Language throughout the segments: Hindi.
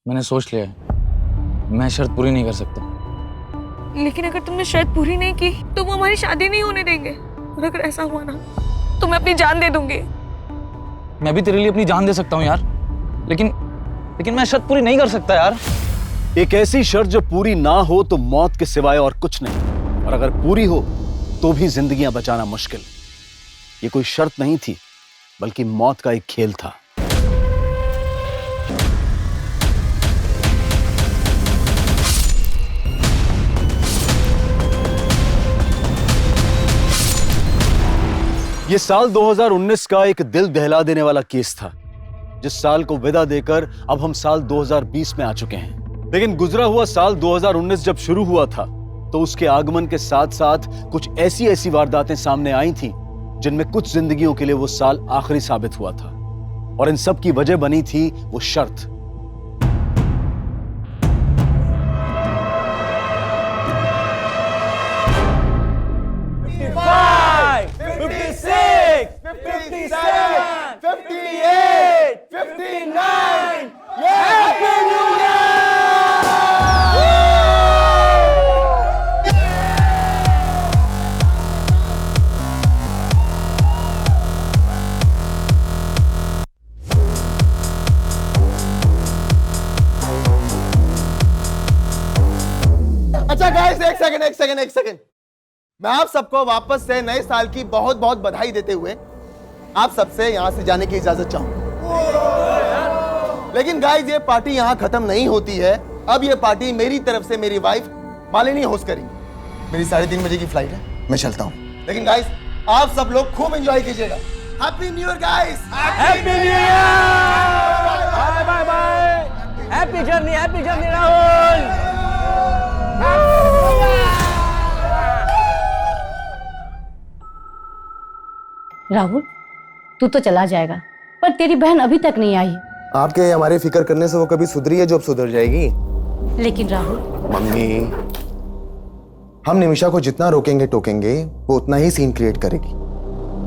मैंने सोच लिया है, मैं शर्त पूरी नहीं कर सकता। लेकिन अगर तुमने शर्त पूरी नहीं की तो वो हमारी शादी नहीं होने देंगे। और अगर ऐसा हुआ ना तो मैं अपनी जान दे दूंगी। मैं भी तेरे लिए अपनी जान दे सकता हूँ यार, लेकिन लेकिन मैं शर्त पूरी नहीं कर सकता यार। एक ऐसी शर्त जो पूरी ना हो तो मौत के सिवाय और कुछ नहीं, और अगर पूरी हो तो भी जिंदगियां बचाना मुश्किल। ये कोई शर्त नहीं थी, बल्कि मौत का एक खेल था। ये साल 2019 का एक दिल दहला देने वाला केस था, जिस साल को विदा देकर अब हम साल 2020 में आ चुके हैं। लेकिन गुजरा हुआ साल 2019 जब शुरू हुआ था तो उसके आगमन के साथ साथ कुछ ऐसी वारदातें सामने आई थी जिनमें कुछ जिंदगियों के लिए वो साल आखिरी साबित हुआ था। और इन सब की वजह बनी थी वो शर्त। अच्छा गाइस, एक सेकंड। मैं आप सबको वापस से नए साल की बहुत बहुत बधाई देते हुए आप सबसे यहां से जाने की इजाजत चाहूंगा। लेकिन गाइस, ये पार्टी यहां खत्म नहीं होती है। अब ये पार्टी मेरी तरफ से मेरी वाइफ मालिनी होस्ट करेंगी। मेरी 3:30 बजे की फ्लाइट है, मैं चलता हूं। लेकिन गाइस, आप सब लोग खूब एंजॉय कीजिएगा। Happy new year guys. Happy new year. Bye bye bye. Happy journey Rahul. Rahul, तू तो चला जाएगा, पर तेरी बहन अभी तक नहीं आई। आपके हमारे फिक्र करने से वो कभी सुधरी है जो अब सुधर जाएगी। लेकिन राहुल, मम्मी, हम निमिषा को जितना रोकेंगे टोकेंगे वो उतना ही सीन क्रिएट करेगी।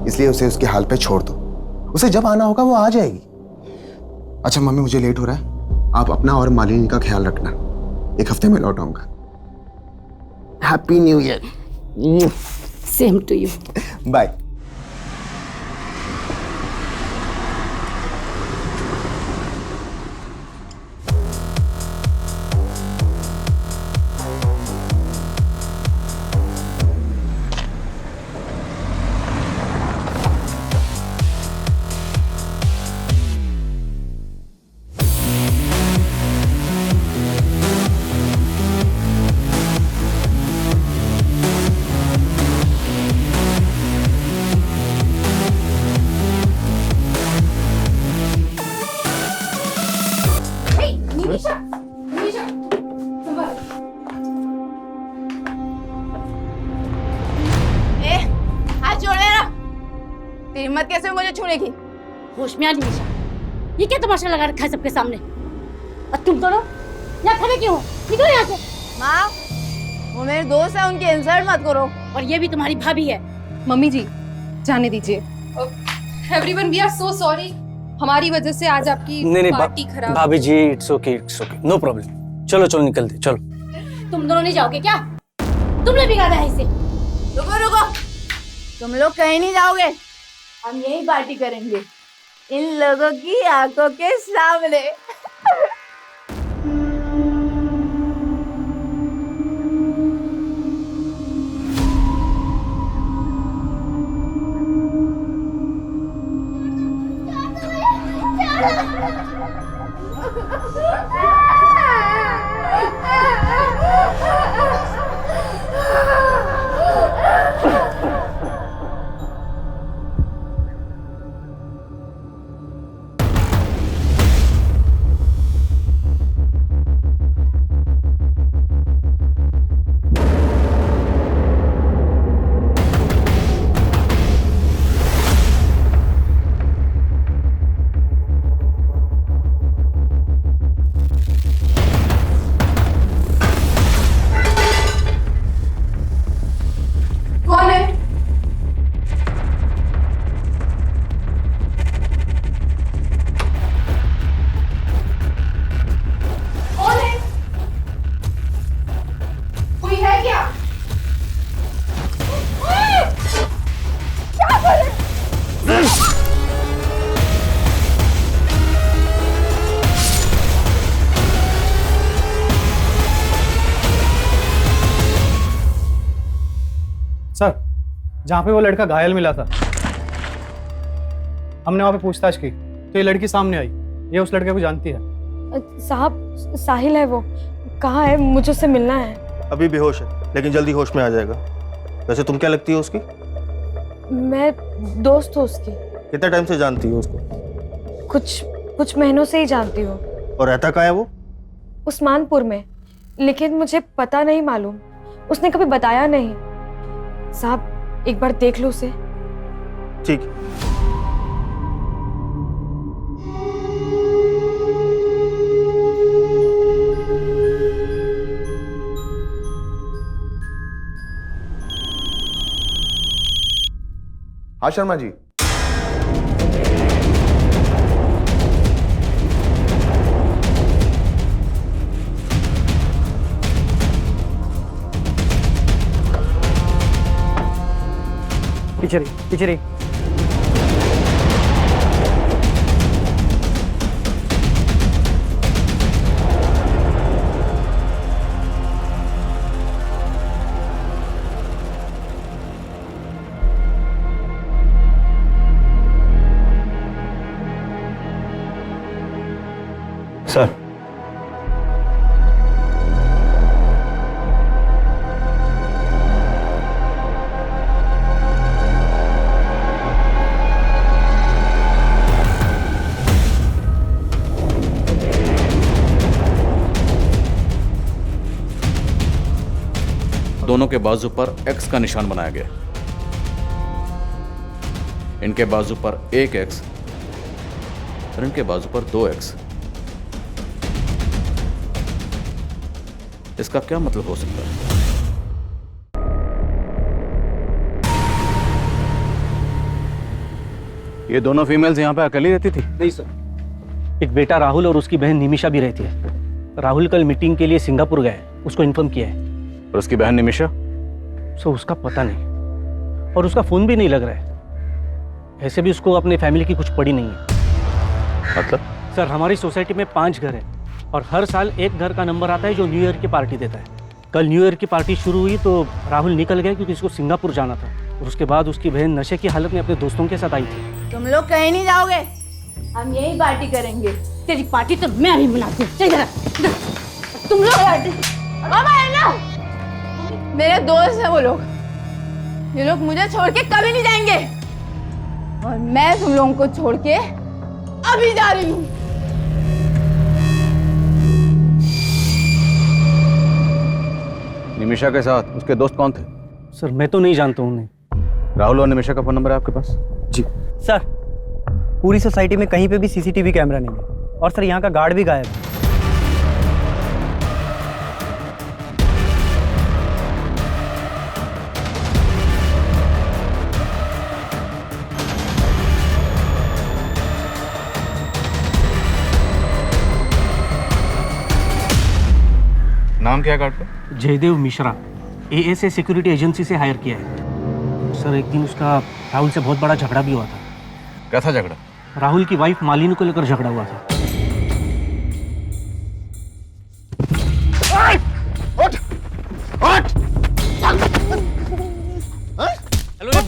इसलिए उसे उसके हाल पे छोड़ दो। उसे जब आना होगा वो आ जाएगी। अच्छा मम्मी, मुझे लेट हो रहा है, आप अपना और मालिनी का ख्याल रखना। एक हफ्ते में लौट आऊंगा। Happy new year. Same to you. Bye. तेरी हिम्मत कैसे मुझे छूने की? होश में आ निमिषा, ये क्या तमाशा लगा रखा है सबके सामने? और तुम दोनों यहाँ खड़े क्यों हो? निकलो यहाँ से। माँ, वो मेरे दोस्त है, उनके इंसल्ट मत करो। और ये भी तुम्हारी भाभी है। मम्मी जी, जाने दीजिए। Everyone, we are so sorry. हमारी वजह से आज आपकी पार्टी खराब। भाभी ji, it's okay, no problem. चलो निकलते, चलो। तुम दोनों नहीं जाओगे क्या? तुमने बिगाड़ा है इसे। रुको, तुम लोग कहीं नहीं जाओगे। हम यही पार्टी करेंगे, इन लोगों की आंखों के सामने। सर, जहाँ पे वो लड़का घायल मिला था, हमने वहाँ पे पूछताछ की तो ये लड़की सामने आई। ये उस लड़के को जानती है। साहब, साहिल है वो। कहाँ है? मुझे उससे मिलना है। अभी बेहोश है लेकिन जल्दी होश में आ जाएगा। वैसे तुम क्या लगती हो उसकी? मैं दोस्त हूँ उसकी। कितने टाइम से जानती हो उसको? कुछ महीनों से ही जानती हूँ। और रहता कहाँ है वो? उस्मानपुर में, लेकिन मुझे पता नहीं मालूम। उसने कभी बताया नहीं। साहब, एक बार देख लो उसे। ठीक। हाँ शर्मा जी। पीछे रही। सर, दोनों के बाजू पर एक्स का निशान बनाया गया। इनके बाजू पर एक एक्स और इनके बाजू पर 2 एक्स। इसका क्या मतलब हो सकता है? ये दोनों फीमेल्स यहाँ पे अकेली रहती थी? नहीं सर, एक बेटा राहुल और उसकी बहन निमिषा भी रहती है। राहुल कल मीटिंग के लिए सिंगापुर गए, उसको इन्फॉर्म किया है। और उसकी बहन निमिषा? सो उसका पता नहीं, और उसका फोन भी नहीं लग रहा है। ऐसे भी उसको अपने फैमिली की कुछ पड़ी नहीं है। मतलब? सर, हमारी सोसाइटी में 5 घर हैं और हर साल एक घर का नंबर आता है जो न्यू ईयर की पार्टी देता है। कल न्यू ईयर की पार्टी शुरू हुई तो राहुल निकल गया क्योंकि उसको सिंगापुर जाना था, और उसके बाद उसकी बहन नशे की हालत में अपने दोस्तों के साथ आई थी। तुम लोग कहीं नहीं जाओगे, हम यही पार्टी करेंगे। तेरी पार्टी तो मैं नहीं बनाती। चल जरा। तुम लोग मेरे दोस्त हैं वो लोग। ये लोग मुझे छोड़ के कभी नहीं जाएंगे, और मैं तुम लोगों को छोड़ के अभी जा रही हूँ। निमिषा के साथ उसके दोस्त कौन थे? सर, मैं तो नहीं जानता हूँ उन्हें। राहुल और निमिषा का फोन नंबर है आपके पास? जी सर, पूरी सोसाइटी में कहीं पे भी सीसीटीवी कैमरा नहीं है, और सर यहाँ का गार्ड भी गायब है। नाम क्या है गार्ड का? Jaidev Mishra, ASA security agency से हायर किया है। सर, एक दिन उसका राहुल से बहुत बड़ा झगड़ा भी हुआ था। क्या था झगड़ा? राहुल की वाइफ मालिनी को लेकर झगड़ा हुआ था।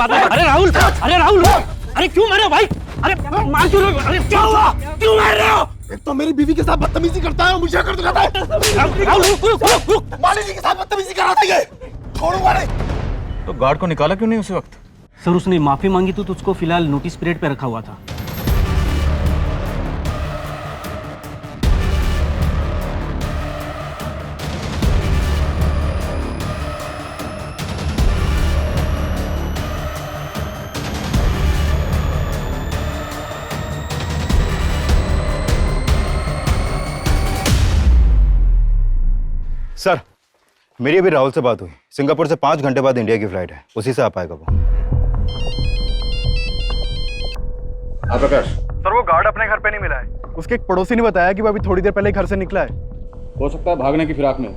अरे राहुल, अरे क्यों मार रहे हो भाई? अरे मार क्यों रहे हो? अरे क्या हुआ? क्यों मार रहे हो? एक तो मेरी बीवी के साथ बदतमीजी करता है और मुझे कर दिखाता है। राहुल, रुक। मालिनी के साथ बदतमीजी कराती है। छोड़ूंगा नहीं। तो गार्ड को निकाला क्यों नहीं उसी वक्त? सर, उसने माफी मांगी तो उसको फिलहाल नोटिस पीरियड पे रखा हुआ था। सर, मेरी अभी राहुल से बात हुई। सिंगापुर से 5 घंटे बाद इंडिया की फ्लाइट है, उसी से आ पाएगा वो। हाँ प्रकाश। सर, वो गार्ड अपने घर पे नहीं मिला है। उसके एक पड़ोसी ने बताया कि वो अभी थोड़ी देर पहले घर से निकला है। हो सकता है भागने की फिराक में हो।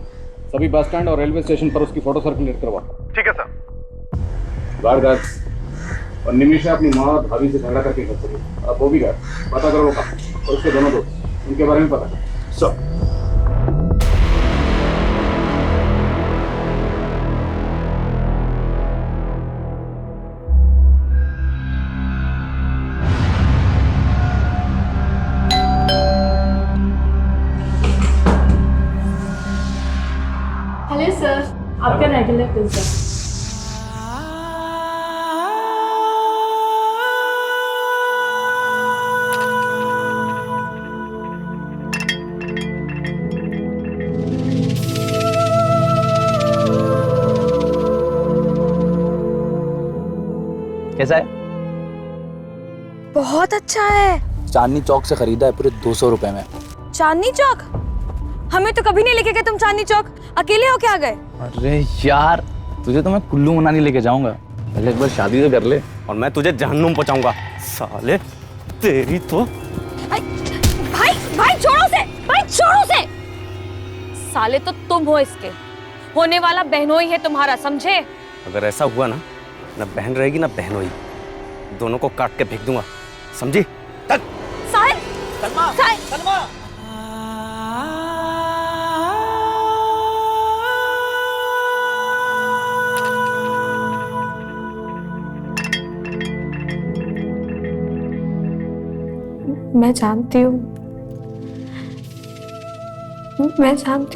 सभी बस स्टैंड और रेलवे स्टेशन पर उसकी फोटो सर्कुलेट करवा। ठीक है सर। गार्ड और निमिषा अपनी माँ और भाभी से झगड़ा करके घर चली। अब वो भी गार्ड, पता करो वो कहाँ, और उसके दोनों दोस्त, उनके बारे में पता करो। सर, सर, आपका रेगुलर पिज्जा। कैसा है? बहुत अच्छा है। चांदनी चौक से खरीदा है पूरे 200 रुपए में। चांदनी चौक? हमें तो कभी नहीं लेके गए तुम चांदनी चौक। अकेले हो क्या गए? अरे यार, तुझे तो मैं कुल्लू मनाली लेके जाऊंगा, पहले एक बार शादी तो कर ले। और मैं तुझे जहन्नुम पहुंचाऊंगा साले, तेरी तो। भाई भाई छोड़ो उसे, भाई छोड़ो उसे। साले तो तुम हो इसके, होने वाला बहनोई है तुम्हारा, समझे? अगर ऐसा हुआ ना बहन रहेगी ना बहनोई, दोनों को काट के फेंक दूंगा, समझी? साहिल, साहिल। मैं जानती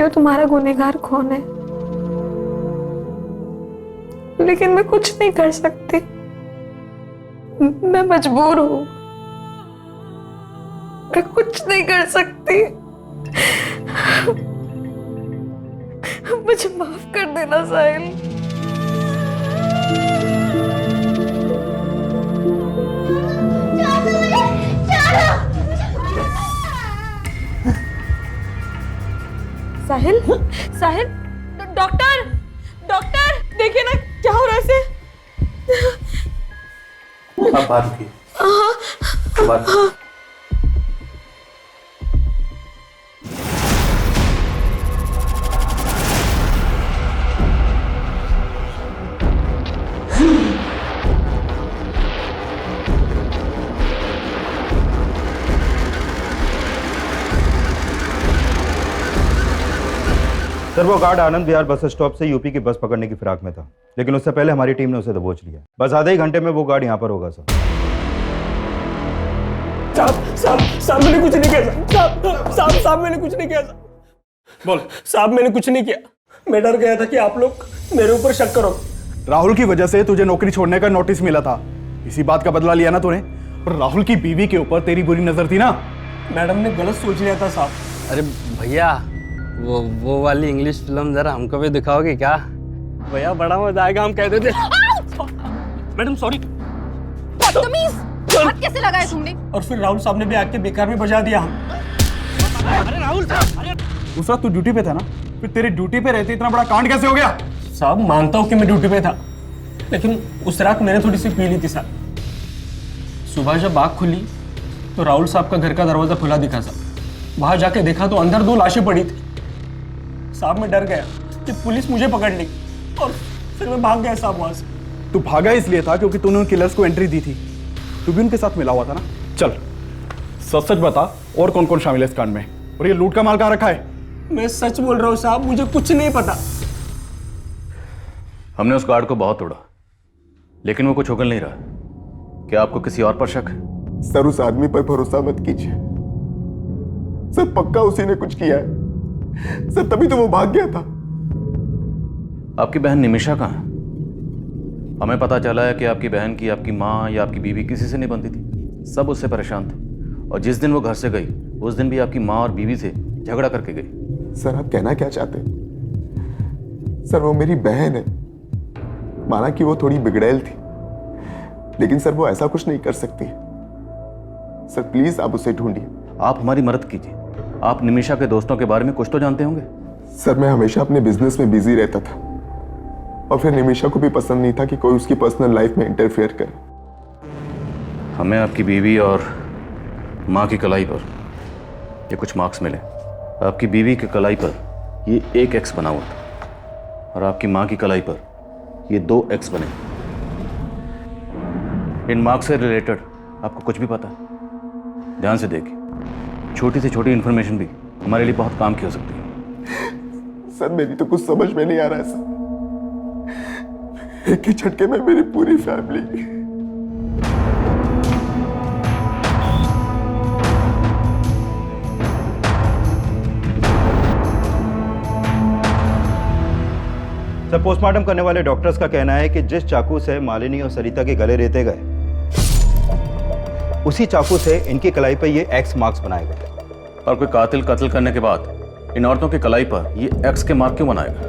हूँ तुम्हारा गुनहगार कौन है, लेकिन मैं कुछ नहीं कर सकती। मैं मजबूर हूँ, मैं कुछ नहीं कर सकती। मुझे माफ कर देना साहिल। साहिल, साहिल, डॉक्टर, डॉक्टर, देखिए ना क्या हो रहा है इसे। आप बात की। सर, वो guard Anand Vihar bus stop से यूपी की बस पकड़ने की फिराक में था, लेकिन उससे पहले हमारी टीम ने उसे दबोच लिया। बस आधे ही घंटे में वो गार्ड यहाँ पर होगा। सर साहब मैंने कुछ नहीं किया। साहब मैंने कुछ नहीं किया। बोल साहब, मैंने कुछ नहीं किया। मैं डर गया था कि आप लोग मेरे ऊपर शक करो। राहुल की वजह से तुझे नौकरी छोड़ने का नोटिस मिला था, इसी बात का बदला लिया ना तूने। और राहुल की बीवी के ऊपर तेरी बुरी नजर थी ना। मैडम ने गलत सोच लिया था साहब। अरे भैया, वो वाली इंग्लिश फिल्म जरा हमको भी दिखाओगे क्या? भैया बड़ा मजा आएगा, हम कह देते। Madam sorry. बदतमीज, हाथ कैसे लगाया तुमने? और फिर राहुल साहब ने भी आके बेकार में बजा दिया हम। अरे राहुल साहब, उस वक्त तू ड्यूटी पे था ना, फिर तेरी ड्यूटी पे रहते इतना बड़ा कांड कैसे हो गया? साहब मानता हूँ कि मैं ड्यूटी पे था, लेकिन उस रात मैंने थोड़ी सी पी ली थी साहब। सुबह जब आँख खुली तो राहुल साहब का घर का दरवाजा खुला दिखा साहब। वहां जाके देखा तो अंदर 2 लाशें पड़ी थी साहब। मैं डर गया कि पुलिस मुझे पकड़ लेगी और फिर मैं भाग गया साहब वहां से। तू भागा इसलिए था क्योंकि तूने उन किलर्स को एंट्री दी थी। तू भी उनके साथ मिला हुआ था ना। चल सच सच बता, और कौन कौन शामिल है इस कांड में, और ये लूट का माल कहाँ रखा है? मैं सच बोल रहा हूँ साहब, मुझे कुछ नहीं पता। हमने उस गार्ड को बहुत तोड़ा, लेकिन वो कुछ उगल नहीं रहा। क्या आपको किसी और पर शक है? सर, उस आदमी पर भरोसा मत कीजिए सर, पक्का उसी ने कुछ किया है सर, तभी तो वो भाग गया था। आपकी बहन निमिषा कहाँ है? हमें पता चला है कि आपकी बहन की आपकी माँ या आपकी बीवी किसी से नहीं बनती थी, सब उससे परेशान थे। और जिस दिन वो घर से गई उस दिन भी आपकी माँ और बीवी से झगड़ा करके गई। सर, आप कहना क्या चाहते हैं? सर, वो मेरी बहन है। माना कि वो थोड़ी बिगड़ैल थी, लेकिन सर वो ऐसा कुछ नहीं कर सकती। सर प्लीज आप उसे ढूंढिए। आप हमारी मदद कीजिए। आप निमिषा के दोस्तों के बारे में कुछ तो जानते होंगे। सर, मैं हमेशा अपने बिजनेस में बिजी रहता था, और फिर निमिषा को भी पसंद नहीं था कि कोई उसकी पर्सनल लाइफ में इंटरफेयर करे। हमें आपकी बीवी और माँ की कलाई पर ये कुछ मार्क्स मिले। आपकी बीवी की कलाई पर ये 1 X बना हुआ था, और आपकी माँ की कलाई पर ये 2 X बने। इन मार्क्स से रिलेटेड आपको कुछ भी पता है? ध्यान से देखिए, छोटी से छोटी इंफॉर्मेशन भी हमारे लिए बहुत काम की हो सकती है। सर, मेरी तो कुछ समझ में नहीं आ रहा है सर। एक ही झटके में मेरी पूरी फैमिली। सर, पोस्टमार्टम करने वाले डॉक्टर्स का कहना है कि जिस चाकू से मालिनी और सरिता के गले रेते गए, उसी चाकू से इनकी कलाई पर ये एक्स मार्क्स बनाए गए। और कोई कातिल कत्ल करने के बाद इन औरतों की कलाई पर ये एक्स के मार्क क्यों बनाएगा?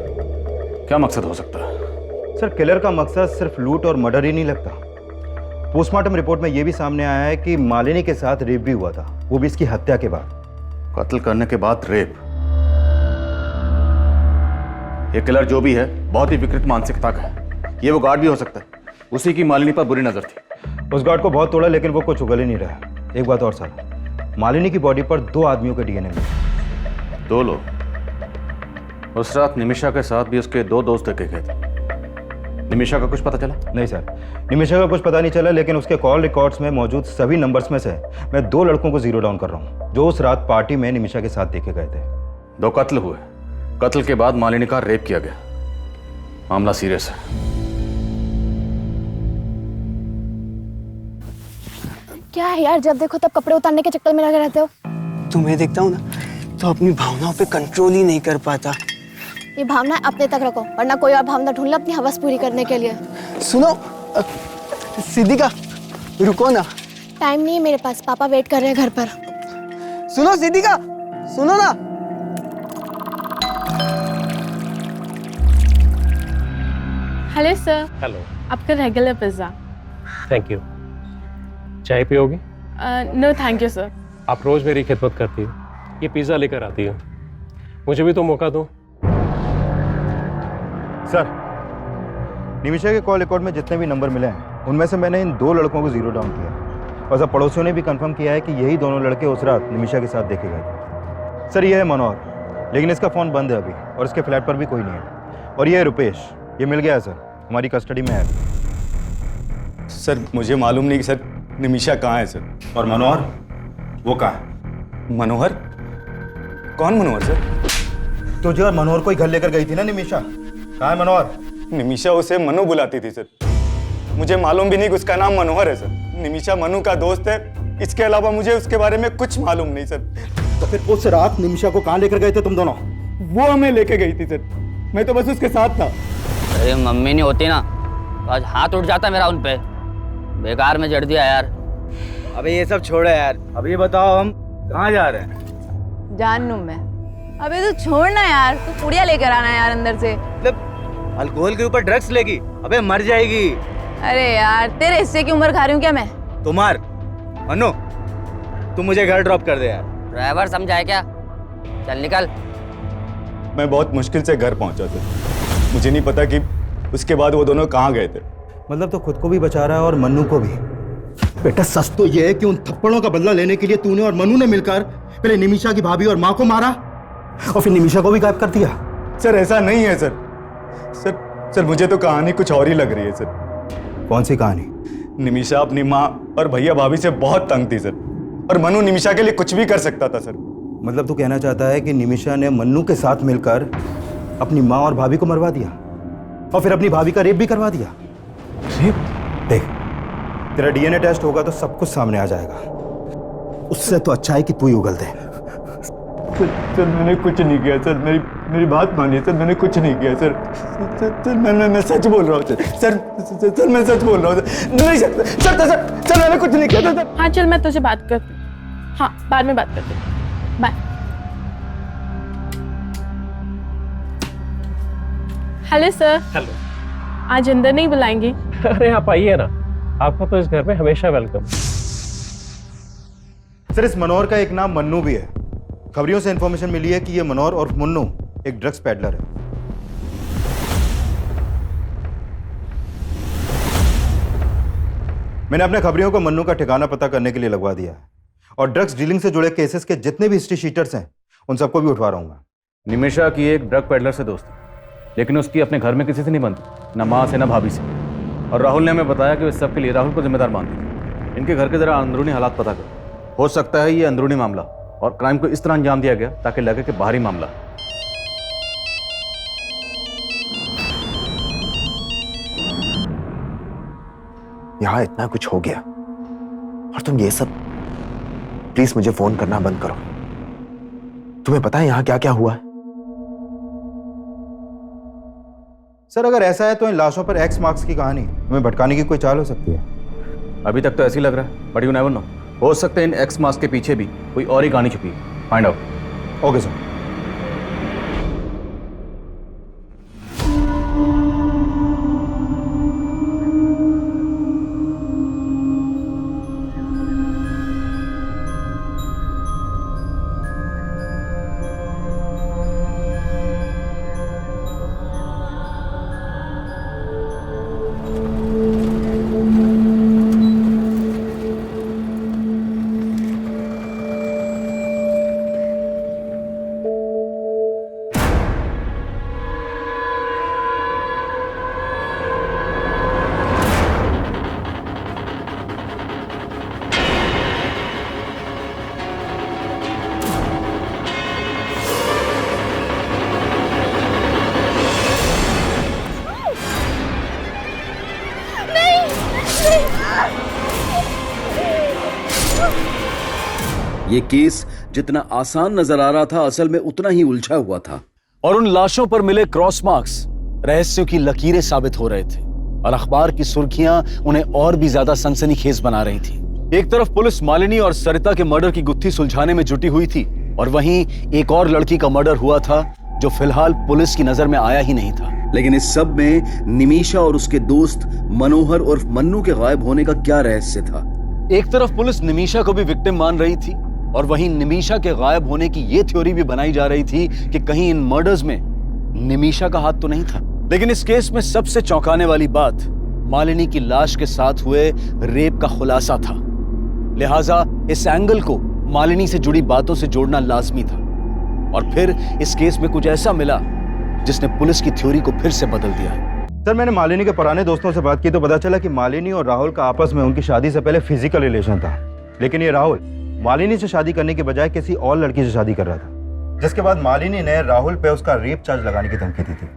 क्या मकसद हो सकता है? सर, किलर का मकसद सिर्फ लूट और मर्डर ही नहीं लगता। पोस्टमार्टम रिपोर्ट में यह भी सामने आया है कि मालिनी के साथ रेप भी हुआ था, वो भी इसकी हत्या के बाद। कत्ल करने के बाद रेप? ये किलर जो भी है बहुत ही विकृत मानसिकता का है। ये वो गार्ड भी हो सकता है, उसी की मालिनी पर बुरी नजर थी। उस गार्ड को बहुत तोड़ा लेकिन वो कुछ उगल ही नहीं रहा। एक बात और सर, मालिनी की बॉडी पर 2 आदमियों के डीएनए मिले। 2 लोग? उस रात निमिषा के साथ भी उसके 2 दोस्त देखे गए थे। निमिषा का कुछ पता चला? नहीं सर, निमिषा का कुछ पता नहीं चला, लेकिन उसके कॉल रिकॉर्ड्स में मौजूद सभी नंबर्स में से मैं 2 लड़कों को जीरो डाउन कर रहा हूँ जो उस रात पार्टी में निमिषा के साथ देखे गए थे। 2 कत्ल हुए, कत्ल के बाद मालिनी का रेप किया गया। मामला सीरियस है। क्या है यार, जब देखो तब कपड़े उतारने के चक्कर में लगे रहते हो। तुम्हें देखता हूँ ना तो अपनी भावनाओं पे कंट्रोल ही नहीं कर पाता। ये भावना अपने तक रखो, वरना कोई और भावना ढूंढ लो अपनी हवस पूरी करने के लिए। सुनो सिद्धिका, रुको ना। टाइम नहीं है मेरे पास, पापा वेट कर रहे हैं घर पर। सुनो सिद्धिका, सुनो ना। हेलो सर, हेलो, आपका रेगुलर पिज्ज़ा। Thank you. चाय पियोगे? No thank you sir. आप रोज मेरी खिदमत करती हो, ये पिज़्ज़ा लेकर आती हो, मुझे भी तो मौका दो। सर, निमिषा के कॉल रिकॉर्ड में जितने भी नंबर मिले हैं उनमें से मैंने इन 2 लड़कों को जीरो डाउन किया और सब पड़ोसियों ने भी कंफर्म किया है कि यही दोनों लड़के उस रात निमिषा के साथ देखे गए थे। सर, ये है मनोहर, लेकिन इसका फ़ोन बंद है अभी और इसके फ्लैट पर भी कोई नहीं है। और ये है रुपेश, ये मिल गया है सर, हमारी कस्टडी में है। सर, मुझे मालूम नहीं कि सर निमिषा कहाँ है सर। और मनोहर, वो कहाँ है? मनोहर? कौन मनोहर सर? तो जो मनोहर को ही घर लेकर गई थी ना निमिषा, कहाँ है मनोहर? निमिषा उसे मनु बुलाती थी सर। मुझे मालूम भी नहीं कि उसका नाम मनोहर है सर। निमिषा मनु का दोस्त है, इसके अलावा मुझे उसके बारे में कुछ मालूम नहीं सर। तो फिर उस रात निमिषा को कहाँ लेकर गए थे तुम दोनों? वो हमें लेके गई थी सर, मैं तो बस उसके साथ था। अरे मम्मी नहीं होती ना तो आज हाथ उठ जाता मेरा उन पे। बेकार में जड़ दिया यार। अबे ये सब छोड़ो यार, अब ये बताओ हम कहाँ जा रहे हैं? जान लूं मैं। अबे तू छोड़ना यार, तू पुड़िया लेकर आना यार अंदर से। अल्कोहल के ऊपर ड्रग्स लेगी, अबे मर जाएगी। अरे यार, तेरे हिस्से की उम्र खा रही हूँ क्या मैं? तुम्हार अनु, तुम मुझे घर ड्रॉप कर दे यार। ड्राइवर समझाए क्या? चल निकल। मैं बहुत मुश्किल से घर पहुंचा सर, मुझे नहीं पता कि उसके बाद वो दोनों कहाँ गए थे। मतलब तो खुद को भी बचा रहा है और मन्नू को भी। बेटा, सच तो ये है कि उन थप्पड़ों का बदला लेने के लिए तूने और मन्नू ने मिलकर पहले निमिषा की भाभी और माँ को मारा और फिर निमिषा को भी गायब कर दिया। सर, ऐसा नहीं है सर। सर मुझे तो कहानी कुछ और ही लग रही है सर। कौन सी कहानी? निमिषा अपनी माँ और भैया भाभी से बहुत तंग थी सर, और मनु निमिषा के लिए कुछ भी कर सकता था सर। मतलब तू कहना चाहता है कि निमिषा ने मन्नू के साथ मिलकर अपनी माँ और भाभी को मरवा दिया और फिर अपनी भाभी का रेप भी करवा दिया? रेप? देख, तेरा डीएनए टेस्ट होगा तो सब कुछ सामने आ जाएगा। उससे तो अच्छा है कि तू ही उगल दे। सर मैंने कुछ नहीं किया सर, मेरी बात मानिए सर, मैंने कुछ नहीं किया सर। सर मैं सच बोल रहा हूँ सर मैं सच बोल रहा हूँ सर। नहीं सर मैंने कुछ नहीं किया सर। हाँ चल, मैं तुझे बात करती हूँ। हाँ, बाद में बात करते हैं। बाय। Hello sir. हेलो। आज अंदर नहीं बुलाएंगे? अरे आप आइए ना, आपका तो इस घर में हमेशा वेलकम। सर, इस मनोहर का एक नाम मन्नू भी है। खबरियों से इंफॉर्मेशन मिली है कि ये मनोहर और मुन्नू एक ड्रग्स पैडलर है। मैंने अपने खबरियों को मन्नू का ठिकाना पता करने के लिए लगवा दिया है और ड्रग्स डीलिंग से जुड़े केसेस के जितने भी हिस्ट्री शीटर्स हैं उन सबको भी उठवा रहा हूँ। निमिषा की एक ड्रग पैडलर से दोस्ती, लेकिन उसकी अपने घर में किसी से नहीं बनती, न माँ से न भाभी से। और राहुल ने हमें बताया कि वे सब के लिए राहुल को जिम्मेदार मानती है। इनके घर के जरा अंदरूनी हालात पता करो, हो सकता है ये अंदरूनी मामला और क्राइम को इस तरह अंजाम दिया गया ताकि लगे कि बाहरी मामला। यहां इतना कुछ हो गया और तुम ये सब, प्लीज मुझे फोन करना बंद करो। तुम्हें पता है यहां क्या क्या हुआ है? सर अगर ऐसा है तो इन लाशों पर एक्स मार्क्स की कहानी हमें भटकाने की कोई चाल हो सकती है। अभी तक तो ऐसे ही लग रहा है, बट यू नेवर नो। हो सकता है इन एक्स मास्क के पीछे भी कोई और ही कहानी छुपी है। Find out. Okay sir. ये केस जितना आसान नजर आ रहा था असल में उतना ही उलझा हुआ था और उन लाशों पर मिले क्रॉस मार्क्स रहस्यों की लकीरें साबित हो रहे थे और अखबार की सुर्खियां उन्हें और भी ज्यादा सनसनीखेज बना रही थी। एक तरफ पुलिस मालिनी और सरिता के मर्डर की गुत्थी सुलझाने में जुटी हुई थी और वहीं एक और लड़की का मर्डर हुआ था जो फिलहाल पुलिस की नजर में आया ही नहीं था। लेकिन इस सब में निमिषा और उसके दोस्त मनोहर और मन्नू के गायब होने का क्या रहस्य था? एक तरफ पुलिस निमिषा को भी विक्टिम मान रही थी और वहीं निमिषा के गायब होने की ये थ्योरी भी बनाई जा रही थी कि कहीं इन मर्डर्स में निमिषा का हाथ तो नहीं था। लेकिन इस केस में सबसे चौंकाने वाली बात मालिनी की लाश के साथ हुए रेप का खुलासा था। लिहाजा इस एंगल को मालिनी से जुड़ी बातों से जोड़ना लाजमी था और फिर इस केस में कुछ ऐसा मिला जिसने पुलिस की थ्योरी को फिर से बदल दिया। सर मैंने मालिनी के पुराने दोस्तों से बात की तो पता चला कि मालिनी और राहुल का आपस में उनकी शादी से पहले फिजिकल रिलेशन था, लेकिन ये राहुल मालिनी से शादी करने के बजाय किसी और लड़की से शादी कर रहा था, जिसके बाद मालिनी ने राहुल पे उसका रेप चार्ज लगाने की धमकी दी थी।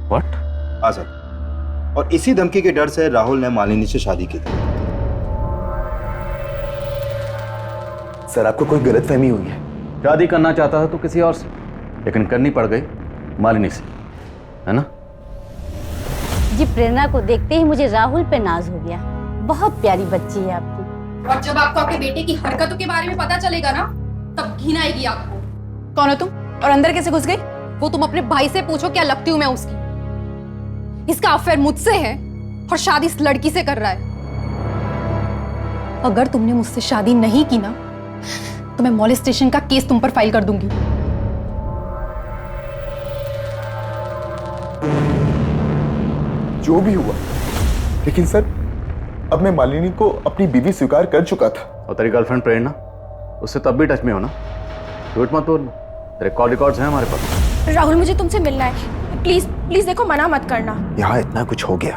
व्हाट? हाँ सर, और इसी धमकी के डर से राहुल ने मालिनी से शादी की थी। सर आपको कोई गलतफहमी हुई है। शादी करना चाहता था तो किसी और से, लेकिन करनी पड़ गई मालिनी से, है ना? जी प्रेरणा को देखते ही मुझे राहुल पे नाज हो गया। बहुत प्यारी बच्ची है आपकी। और जब आपको आपके बेटे की हरकतों के बारे में पता चलेगा ना, तब घिन आएगी आपको। कौन हो तुम और अंदर कैसे घुस गई? वो तुम अपने भाई से पूछो क्या लगती हूँ मैं उसकी। इसका अफेयर मुझसे है और शादी इस लड़की से कर रहा है। अगर तुमने मुझसे शादी नहीं की ना तो मैं मॉलेस्टेशन का केस तुम पर फाइल कर दूंगी। जो भी हुआ, लेकिन सर अब मैं मालिनी को अपनी बीवी स्वीकार कर चुका था। और तेरी गर्लफ्रेंड प्रेरणा, उससे तब भी टच में हो ना? झूठ मत बोल, तेरे कॉल रिकॉर्ड्स हैं हमारे पास। राहुल मुझे तुमसे मिलना है, प्लीज प्लीज देखो, मना मत करना। यहाँ इतना कुछ हो गया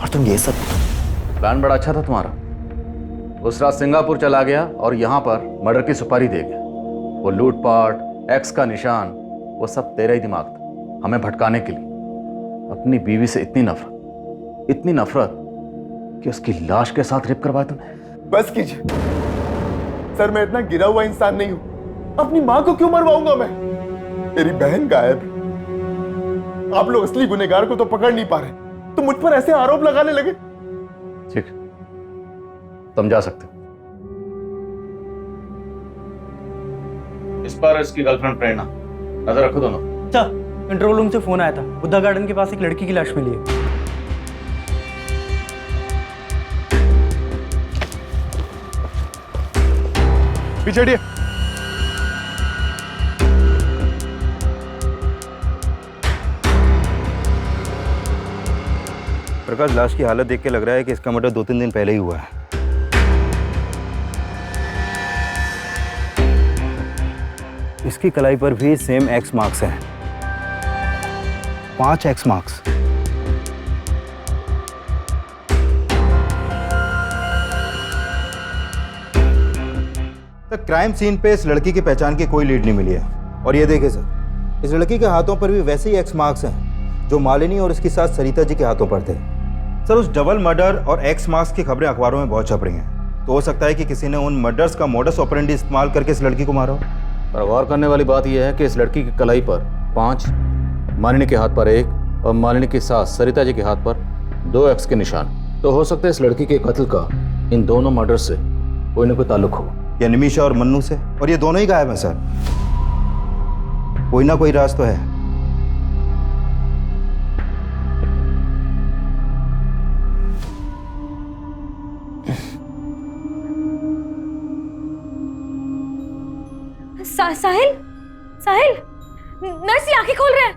और तुम ये सब। प्लान बड़ा अच्छा था तुम्हारा। उस रात सिंगापुर चला गया और यहाँ पर मर्डर की सुपारी दे गया। वो लूटपाट, एक्स का निशान, वो सब तेरा ही दिमाग था, हमें भटकाने के लिए। अपनी बीवी से इतनी नफरत कि उसकी लाश के साथ रेप करवाया तुमने। बस कीजिए सर, मैं इतना गिरा हुआ इंसान नहीं हूं। अपनी मां को क्यों मरवाऊंगा मैं? मेरी बहन गायब है। आप लोग असली गुनहगार को तो पकड़ नहीं पा रहे, तो मुझ पर ऐसे आरोप लगाने लगे। ठीक, तुम जा सकते। इस पर इसकी गर्लफ्रेंड प्रेरणा, नजर रखो दोनों। अच्छा, कंट्रोल रूम से फोन आया था, बुद्धा गार्डन के पास एक लड़की की लाश मिली है। पीछे हटिए। प्रकाश, लाश की हालत देख के लग रहा है कि इसका मर्डर 2-3 दिन पहले ही हुआ है। इसकी कलाई पर भी सेम एक्स मार्क्स हैं, 5 एक्स मार्क्स। क्राइम सीन पे इस लड़की की पहचान की कोई लीड नहीं मिली है। और ये देखे सर, इस लड़की के हाथों पर भी वैसे ही एक्स मार्क्स हैं जो मालिनी और उसकी साथ सरिता जी के हाथों पर थे। सर, उस डबल मर्डर और एक्स मार्क्स की खबरें अखबारों में बहुत छप रही हैं, तो हो सकता है कि किसी ने उन मर्डर्स का मोडस ऑपरेंडी इस्तेमाल करके इस लड़की को मारा हो। पर गौर करने वाली बात यह है कि इस लड़की की कलाई पर 5, मालिनी के हाथ पर 1 और मालिनी की सास सरिता जी के हाथ पर 2 एक्स के निशान। तो हो सकता है इस लड़की के कत्ल का इन दोनों मर्डर से कोई ना कोई ताल्लुक हो। या निमिषा और मन्नू से, और ये दोनों ही गायब हैं सर। कोई ना कोई राज तो है। साहिल, साहिल, नर्स ये आंखें खोल रहे हैं।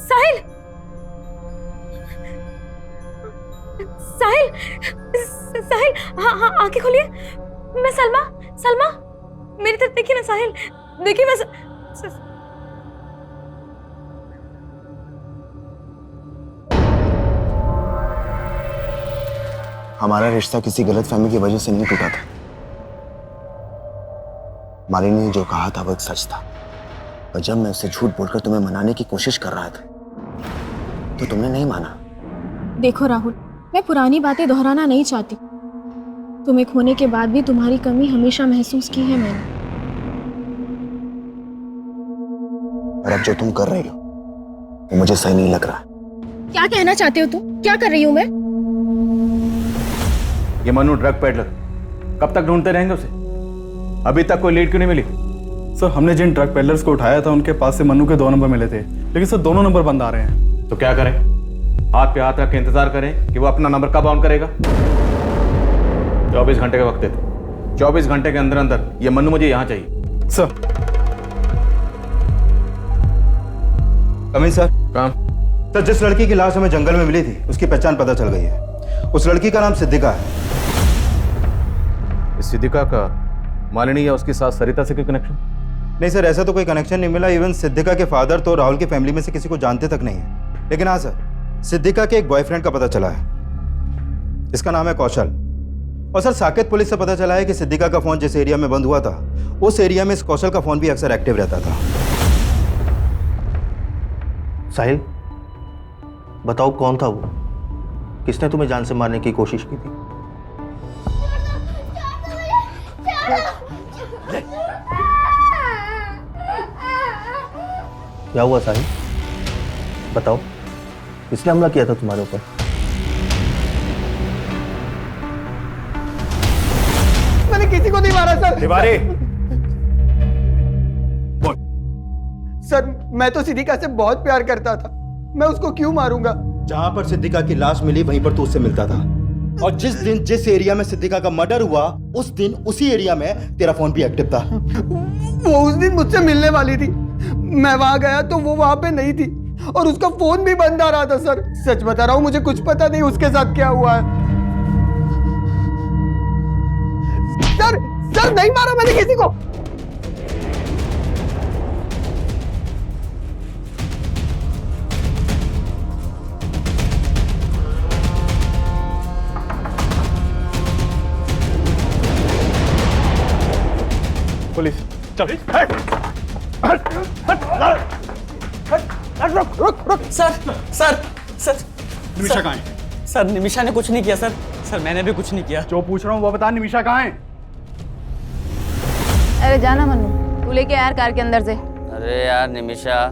साहिल, साहिल, साहिल, हाँ हाँ आंखें खोलिए। मैं सलमा, सलमा, मेरी तरफ देखिए ना साहिल, देखिए मैं हमारा रिश्ता किसी गलतफहमी की वजह से नहीं टूटा था। मालिनी ने जो कहा था वो एक सच था, और जब मैं उससे झूठ बोलकर तुम्हें मनाने की कोशिश कर रहा था तो तुमने नहीं माना। देखो राहुल, मैं पुरानी बातें दोहराना नहीं चाहती। तुम्हें खोने के बाद भी तुम्हारी कमी हमेशा महसूस की है मैंने। और अब जो तुम कर रही हो वो मुझे सही नहीं लग रहा। क्या कहना चाहते हो तुम? क्या कर रही हूँ मैं? ये मनु ड्रग पेडलर, कब तक ढूंढते रहेंगे उसे? अभी तक कोई लीड क्यों नहीं मिली? सर हमने जिन ड्रग पेडलर्स को उठाया था उनके पास से मनु के 2 नंबर मिले थे, लेकिन सर दोनों नंबर बंद आ रहे हैं। तो क्या करें? हाथ पे हाथ रख के इंतजार करें कि वो अपना नंबर कब ऑन करेगा? 24 घंटे का वक्त देते। 24 घंटे के अंदर अंदर ये मनु मुझे यहाँ चाहिए। Sir coming sir. काम सर, जिस लड़की की लाश हमें जंगल में मिली थी उसकी पहचान पता चल गई है। उस लड़की का नाम सिद्धिका है। इस सिद्धिका का मालिनी या उसकी सास सरिता से कोई कनेक्शन? नहीं सर, ऐसा तो कोई कनेक्शन नहीं मिला। इवन सिद्धिका के फादर तो राहुल की फैमिली में से किसी को जानते तक नहीं है। लेकिन हाँ सर, सिद्धिका के एक बॉयफ्रेंड का पता चला है। इसका नाम है कौशल। और सर, साकेत पुलिस से पता चला है कि सिद्धिका का फोन जिस एरिया में बंद हुआ था उस एरिया में इस कौशल का फोन भी अक्सर एक्टिव रहता था। साहिल, बताओ कौन था वो? किसने तुम्हें जान से मारने की कोशिश की थी? क्या हुआ साहिल? बताओ, किसने हमला किया था तुम्हारे ऊपर? मैंने किसी को नहीं मारा सर। तिवारी, सर मैं तो सिद्धिका से बहुत प्यार करता था, मैं उसको क्यों मारूंगा? जहां पर सिद्धिका की लाश मिली वहीं पर तू उससे मिलता था, और जिस दिन जिस एरिया में सिद्धिका का मर्डर हुआ उस दिन उसी एरिया में तेरा फोन भी एक्टिव था। वो उस दिन मुझसे मिलने वाली थी, मैं वहां गया तो वो वहां पे नहीं थी और उसका फोन भी बंद आ रहा था। सर सच बता रहा हूं, मुझे कुछ पता नहीं उसके साथ क्या हुआ है। सर नहीं मारा मैंने किसी को। पुलिस चल। रुक सर, सर, सर। निमिषा कहाँ है? सर निमिषा ने कुछ नहीं किया सर। सर मैंने भी कुछ नहीं किया। जो पूछ रहा हूँ वो बता, निमिषा कहाँ है? अरे जाना मन्नू, तू लेके यार कार के अंदर से। अरे यार निमिषा,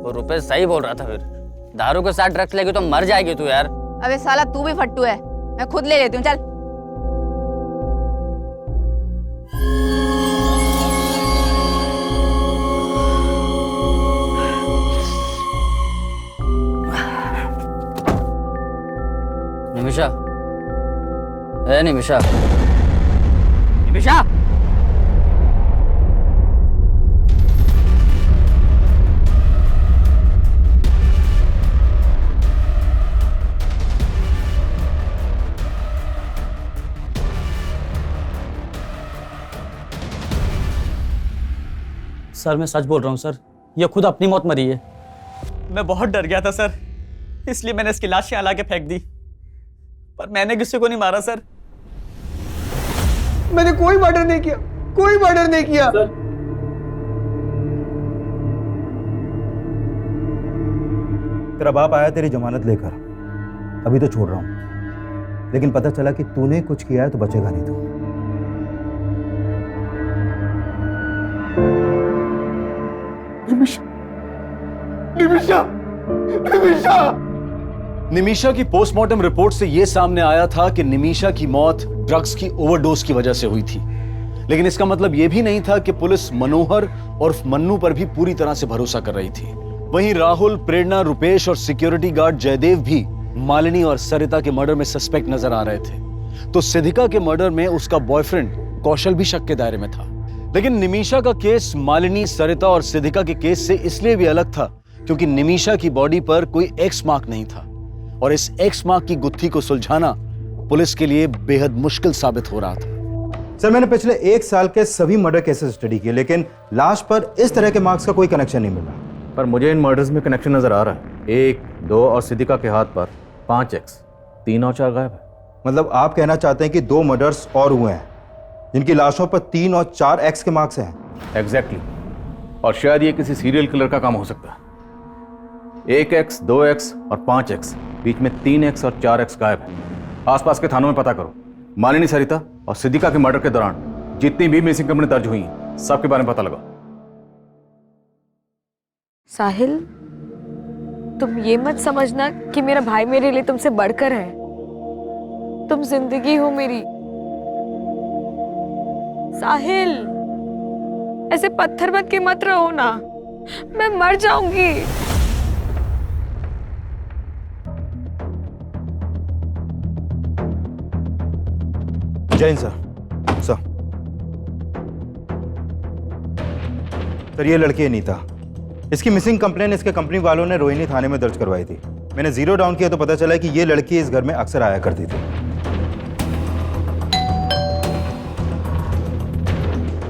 वो रुपए सही बोल रहा था। फिर दारू के साथ ड्रग्स लेगी तो मर जाएगी तू यार। अबे साला तू भी फट्टू है, मैं खुद ले लेती हूँ, चल। निमिषा, ए निमिषा, निमिषा, सर मैं सच बोल रहा हूँ सर, ये खुद अपनी मौत मरी है। मैं बहुत डर गया था सर, इसलिए मैंने इसकी लाश यहाँ ला के फेंक दी, पर मैंने किसी को नहीं मारा सर। मैंने कोई मर्डर नहीं किया, कोई मर्डर नहीं किया। तेरा बाप आया तेरी जमानत लेकर, अभी तो छोड़ रहा हूं, लेकिन पता चला कि तूने कुछ किया है तो बचेगा नहीं तू। निमिषा, निमिषा, निमिषा, निमिषा की पोस्टमार्टम रिपोर्ट से यह सामने आया था कि निमिषा की मौत ड्रग्स की ओवरडोज की वजह से हुई थी, लेकिन इसका मतलब यह भी नहीं था कि पुलिस मनोहर और मन्नू पर भी पूरी तरह से भरोसा कर रही थी। वहीं राहुल, प्रेरणा, रुपेश और सिक्योरिटी गार्ड जयदेव भी मालिनी और सरिता के मर्डर में सस्पेक्ट नजर आ रहे थे। तो सिद्धिका के मर्डर में उसका बॉयफ्रेंड कौशल भी शक के दायरे में था। लेकिन निमिषा का केस मालिनी, सरिता और सिद्धिका के केस से इसलिए भी अलग था क्योंकि निमिषा की बॉडी पर कोई एक्स मार्क नहीं था और इस एक्स मार्क की गुत्थी को सुलझाना पुलिस के लिए बेहद मुश्किल साबित हो रहा था। सर, मैंने पिछले 1 साल के सभी मर्डर केसेस स्टडी किए, लेकिन लाश पर इस तरह के मार्क्स का कोई कनेक्शन नहीं मिला। पर मुझे इन मर्डर्स में कनेक्शन नजर आ रहा है। 1, 2 और सिद्धिका के हाथ पर 5 एक्स, 3 और 4 गायब है। मतलब आप कहना चाहते हैं कि 2 मर्डर्स और हुए हैं जिनकी लाशों पर 3 और 4 एक्स के मार्क्स हैं? एग्जैक्टली। और शायद ये किसी सीरियल किलर का काम हो सकता है। 1 एक्स, 2 एक्स और 5 एक्स, बीच में 3 एक्स और 4 एक्स गायब है। आसपास के थानों में पता करो। मालिनी, सरिता और सिद्धिका के मर्डर के दौरान जितनी भी मिसिंग कंप्लेंट दर्ज हुई हैं, सबके बारे में पता लगाओ। साहिल, तुम ये मत समझना कि मेरा भाई मेरे लिए तुमसे बढ़कर है। तुम जिंदगी हो मेरी। साहिल, ऐसे पत्थर बन के मत रहो ना, मैं मर जाऊंगी। जैन सर, सर ये लड़की अनीता, इसकी मिसिंग कंप्लेंट इसके कंपनी वालों ने रोहिणी थाने में दर्ज करवाई थी। मैंने जीरो डाउन किया तो पता चला कि ये लड़की इस घर में अक्सर आया करती थी।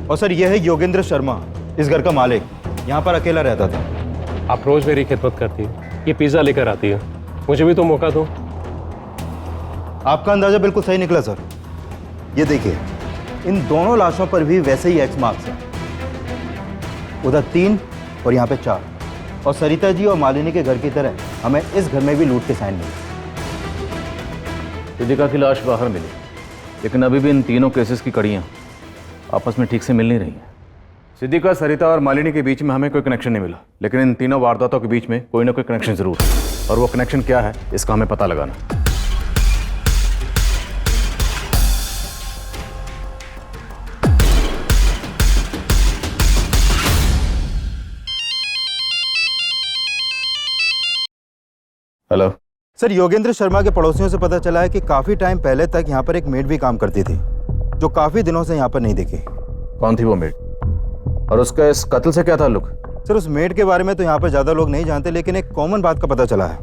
और सर यह है योगेंद्र शर्मा, इस घर का मालिक, यहाँ पर अकेला रहता था। आप रोज मेरी खिदमत करती है, ये पिज्जा लेकर आती है, मुझे भी तो मौका दो। आपका अंदाजा बिल्कुल सही निकला सर। ये देखिए, इन दोनों लाशों पर भी वैसे ही एक्स मार्क्स हैं। उधर 3 और यहाँ पे 4। और सरिता जी और मालिनी के घर की तरह हमें इस घर में भी लूट के साइन मिले। सिद्धिका की लाश बाहर मिली, लेकिन अभी भी इन तीनों केसेस की कड़ियाँ आपस में ठीक से मिल नहीं रही हैं। सिद्धिका, सरिता और मालिनी के बीच में हमें कोई कनेक्शन नहीं मिला, लेकिन इन तीनों वारदातों के बीच में कोई ना कोई कनेक्शन जरूर है, और वो कनेक्शन क्या है इसका हमें पता लगाना। हेलो सर, योगेंद्र शर्मा के पड़ोसियों से पता चला है कि काफी टाइम पहले तक यहाँ पर एक मेड भी काम करती थी, जो काफी दिनों से यहाँ पर नहीं दिखी। कौन थी वो मेड, और उसका इस कत्ल से क्या ताल्लुक? सर, उस मेड के बारे में तो यहाँ पर ज्यादा लोग नहीं जानते, लेकिन एक कॉमन बात का पता चला है।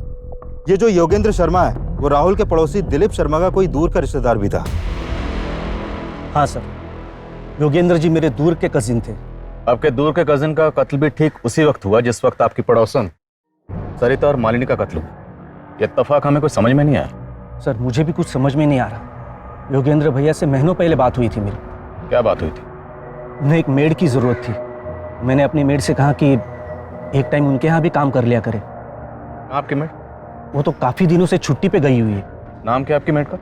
ये जो योगेंद्र शर्मा है वो राहुल के पड़ोसी दिलीप शर्मा का कोई दूर का रिश्तेदार भी था। हाँ सर, योगेंद्र जी मेरे दूर के कजिन थे। आपके दूर के कजिन का कत्ल भी ठीक उसी वक्त हुआ जिस वक्त आपकी पड़ोसन सरिता और मालिनी का कत्ल हुआ। ये इत्तेफाक हमें कुछ समझ में नहीं आया। सर, मुझे भी कुछ समझ में नहीं आ रहा। योगेंद्र भैया से महीनों पहले बात हुई थी मेरी। क्या बात हुई थी? उन्हें एक मेड की जरूरत थी। मैंने अपनी मेड से कहा कि एक टाइम उनके यहाँ भी काम कर लिया करे। आपकी मेड? वो तो काफी दिनों से छुट्टी पे गई हुई है। नाम क्या आपकी मेड का?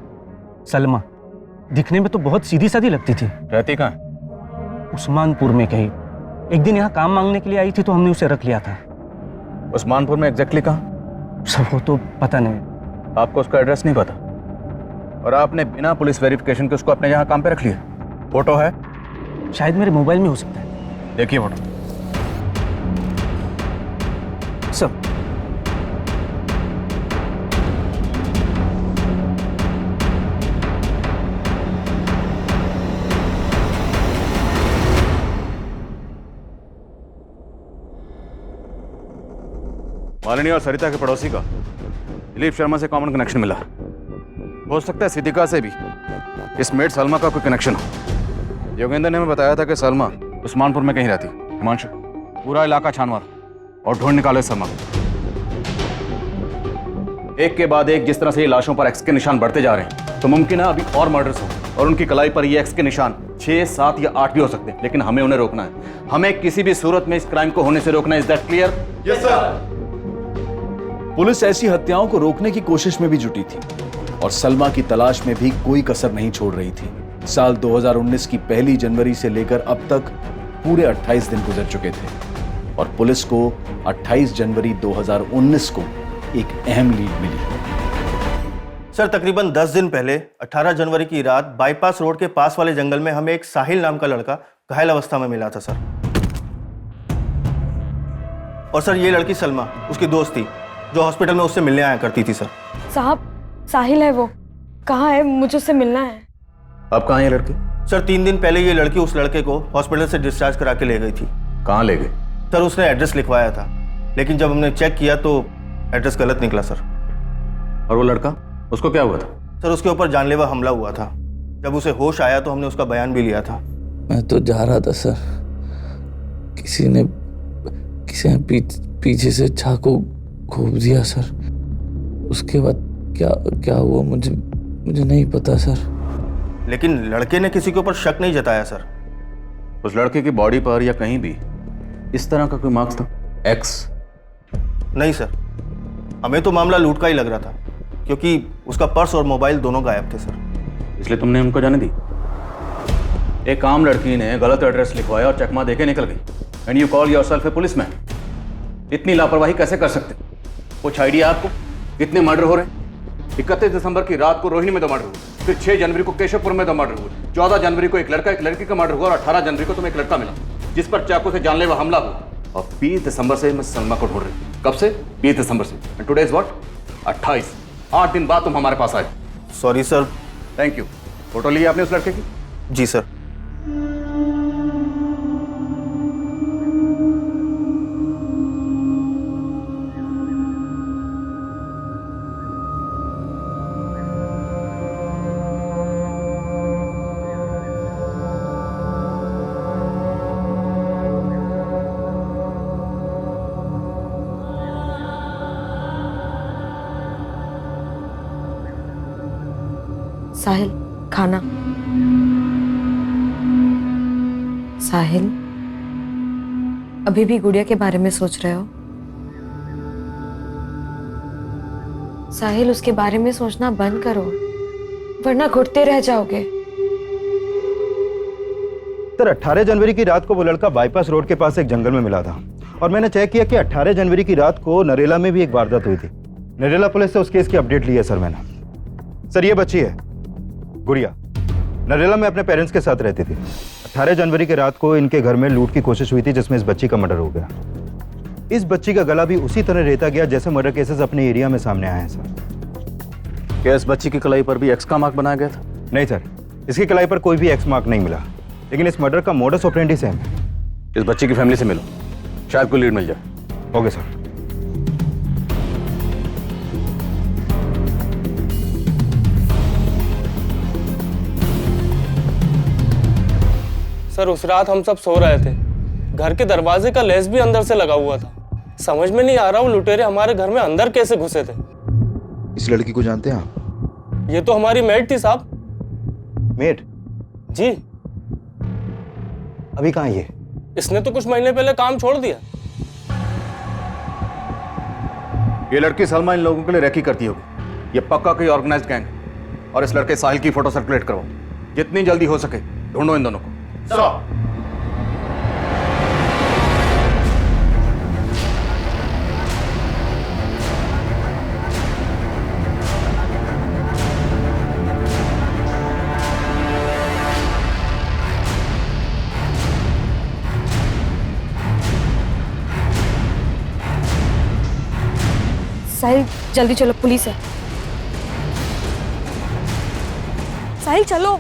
सलमा। दिखने में तो बहुत सीधी सादी लगती थी। रहती कहाँ है? उस्मानपुर में कहीं। एक दिन यहाँ काम मांगने के लिए आई थी तो हमने उसे रख लिया था। उस्मानपुर में एग्जैक्टली कहाँ? सब वो तो पता नहीं। आपको उसका एड्रेस नहीं पता, और आपने बिना पुलिस वेरिफिकेशन के उसको अपने यहाँ काम पे रख लिया? फोटो है? शायद मेरे मोबाइल में हो सकता है। देखिए फोटो। सब मालिनी और सरिता के पड़ोसी का दिलीप शर्मा से कॉमन कनेक्शन मिला। हो सकता है सिद्धिका से भी इस मेड सलमा का कोई कनेक्शन हो। योगेंद्र ने हमें बताया था कि सलमा उस्मानपुर में कहीं रहती। हिमांशु, पूरा इलाका छानवार और ढूंढ निकाले सलमा। एक के बाद एक जिस तरह से ये लाशों पर एक्स के निशान बढ़ते जा रहे हैं, तो मुमकिन है अभी और मर्डर्स हो और उनकी कलाई पर ये एक्स के निशान 6, 7 या 8 भी हो सकते हैं, लेकिन हमें उन्हें रोकना है। हमें किसी भी सूरत में इस क्राइम को होने से रोकना है। Is that clear? Yes sir. Police ऐसी हत्याओं को रोकने की कोशिश में भी जुटी थी और सलमा की तलाश में भी कोई कसर नहीं छोड़ रही थी। साल 2019 की 1 जनवरी से लेकर अब तक पूरे 28 दिन गुजर चुके थे और पुलिस को 28 जनवरी 2019 को एक अहम लीड मिली। सर तकरीबन 10 दिन पहले 18 जनवरी की रात बाईपास रोड के पास वाले जंगल में हमें एक साहिल नाम का लड़का घायल अवस्था में मिला था सर। और सर ये लड़की सलमा उसकी दोस्त थी जो हॉस्पिटल में उससे मिलने आया करती थी सर। साहब साहिल है वो, कहाँ है? मुझे उससे मिलना है। अब कहाँ है लड़की? सर 3 दिन पहले ये लड़की उस लड़के को हॉस्पिटल से डिस्चार्ज करा के ले गई थी। कहाँ ले गई? सर उसने एड्रेस लिखवाया था, लेकिन जब हमने चेक किया तो एड्रेस गलत निकला सर। और वो लड़का, उसको क्या हुआ था? सर उसके ऊपर जानलेवा हमला हुआ था। जब उसे होश आया तो हमने उसका बयान भी लिया था। मैं तो जा रहा था सर, किसी ने पीछे से चाकू घोंप दिया सर। उसके बाद क्या हुआ मुझे नहीं पता सर। लेकिन लड़के ने किसी के ऊपर शक नहीं जताया सर। उस लड़के की बॉडी पर या कहीं भी इस तरह का कोई मार्क्स था? एक्स? नहीं सर, हमें तो मामला लूट का ही लग रहा था, क्योंकि उसका पर्स और मोबाइल दोनों गायब थे सर। इसलिए तुमने उनको जाने दी? एक आम लड़की ने गलत एड्रेस लिखवाया और चकमा देके निकल गई। And you call yourself A policeman. इतनी लापरवाही कैसे कर सकते? कुछ आइडिया आपको? कितने मर्डर हो रहे हैं? 31 दिसंबर की रात को रोहिणी में 2 मर्डर हुए, फिर 6 जनवरी को केशवपुर में 2 मर्डर हुए, 14 जनवरी को एक लड़की का मर्डर हुआ और 18 जनवरी को तुम्हें एक लड़का मिला जिस पर चाकू से जानलेवा हमला हुआ। और 20 दिसंबर से मैं सलमा को ढूंढ रही हूँ। कब से? 20 दिसंबर से। And today is what? 28। 8 दिन बाद तुम हमारे पास आए। Sorry sir. Thank you. Photo ली आपने उस लड़के की? जी सर। साहिल खाना। साहिल अभी भी गुड़िया के बारे में सोच रहे हो? साहिल उसके बारे में सोचना बंद करो, वरना घुटते रह जाओगे। सर 18 जनवरी की रात को वो लड़का बाईपास रोड के पास एक जंगल में मिला था और मैंने चेक किया कि 18 जनवरी की रात को नरेला में भी एक वारदात हुई थी। नरेला पुलिस से उस केस की अपडेट ली है सर मैंने। सर ये बच्ची है गुड़िया, नरेला में अपने पेरेंट्स के साथ रहती थी। 18 जनवरी की रात को इनके घर में लूट की कोशिश हुई थी जिसमें इस बच्ची का मर्डर हो गया। इस बच्ची का गला भी उसी तरह रहता गया जैसे मर्डर केसेस अपने एरिया में सामने आए हैं सर। क्या इस बच्ची की कलाई पर भी एक्स का मार्क बनाया गया था? नहीं सर, इसकी कलाई पर कोई भी एक्स मार्क नहीं मिला, लेकिन इस मर्डर का मोडस ऑपरेंडी सेम है। इस बच्ची की फैमिली से मिलो, शायद कोई लीड मिल जाए। Okay sir. सर उस रात हम सब सो रहे थे, घर के दरवाजे का लेस भी अंदर से लगा हुआ था। समझ में नहीं आ रहा वो लुटेरे हमारे घर में अंदर कैसे घुसे थे। इस लड़की को जानते हैं आप? ये तो हमारी मेड थी साहब। मेड? जी। अभी कहाँ है ये? इसने तो कुछ महीने पहले काम छोड़ दिया। ये लड़की सलमा इन लोगों के लिए रैकी करती होगी। ये पक्का कोई ऑर्गेनाइज्ड गैंग है। और इस लड़के साहिल की फोटो सर्कुलेट करवाओ, जितनी जल्दी हो सके ढूंढो इन दोनों को। साहिल जल्दी चलो, पुलिस है। साहिल चलो।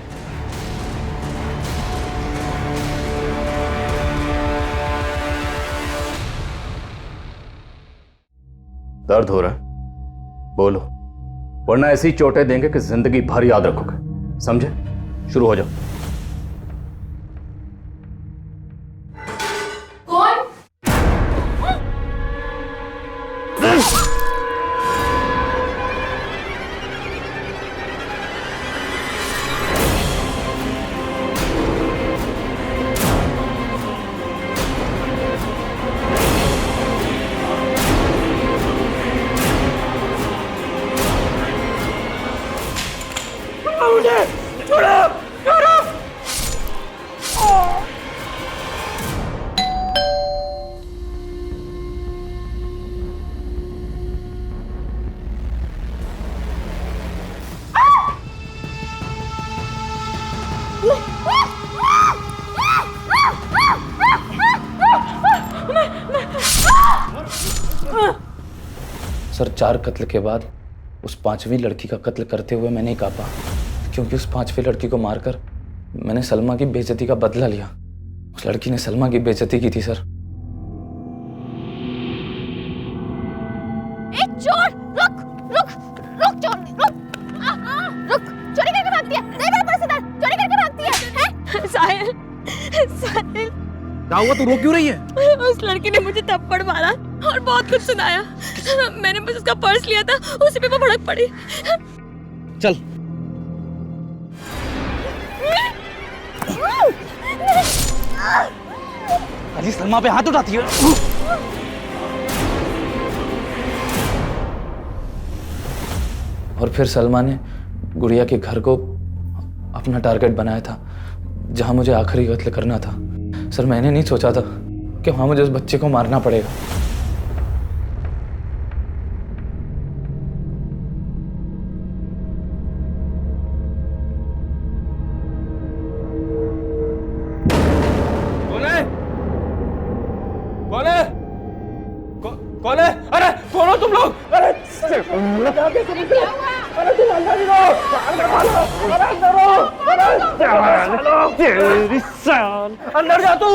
दर्द हो रहा है? बोलो, वरना ऐसी चोटें देंगे कि जिंदगी भर याद रखोगे। समझे? शुरू हो जाओ। कौन? छोड़ो, छोड़ो। सर 4 कत्ल के बाद उस 5वीं लड़की का कत्ल करते हुए मैंने कापा, क्योंकि उस 5वीं लड़की को मारकर मैंने सलमा की बेइज्जती का बदला लिया। उस लड़की ने सलमा की बेइज्जती की थी सर। ए चोर, रुक रुक रुक चोर, रुक रुक, चोरी करके भागती है, नहीं मेरा पर्स इधर, चोरी करके भागती है? साहिल, साहिल क्या हुआ, तू रो क्यों रही है? उस लड़की ने मुझे थप्पड़ मारा और बहुत कुछ सुनाया। मैंने बस उसका पर्स लिया था, उसी पे वो भड़क पड़ी। चल अजी सलमा पे हाथ उठाती है। और फिर सलमा ने गुड़िया के घर को अपना टारगेट बनाया था, जहां मुझे आखिरी कत्ल करना था। सर मैंने नहीं सोचा था कि वहां मुझे उस बच्चे को मारना पड़ेगा। कौन है? अरे कौन हो तुम लोग? अरे अरे तुम अंदर ही रहो, अरे अंदर हो, तेरी जान, अंदर जा तू।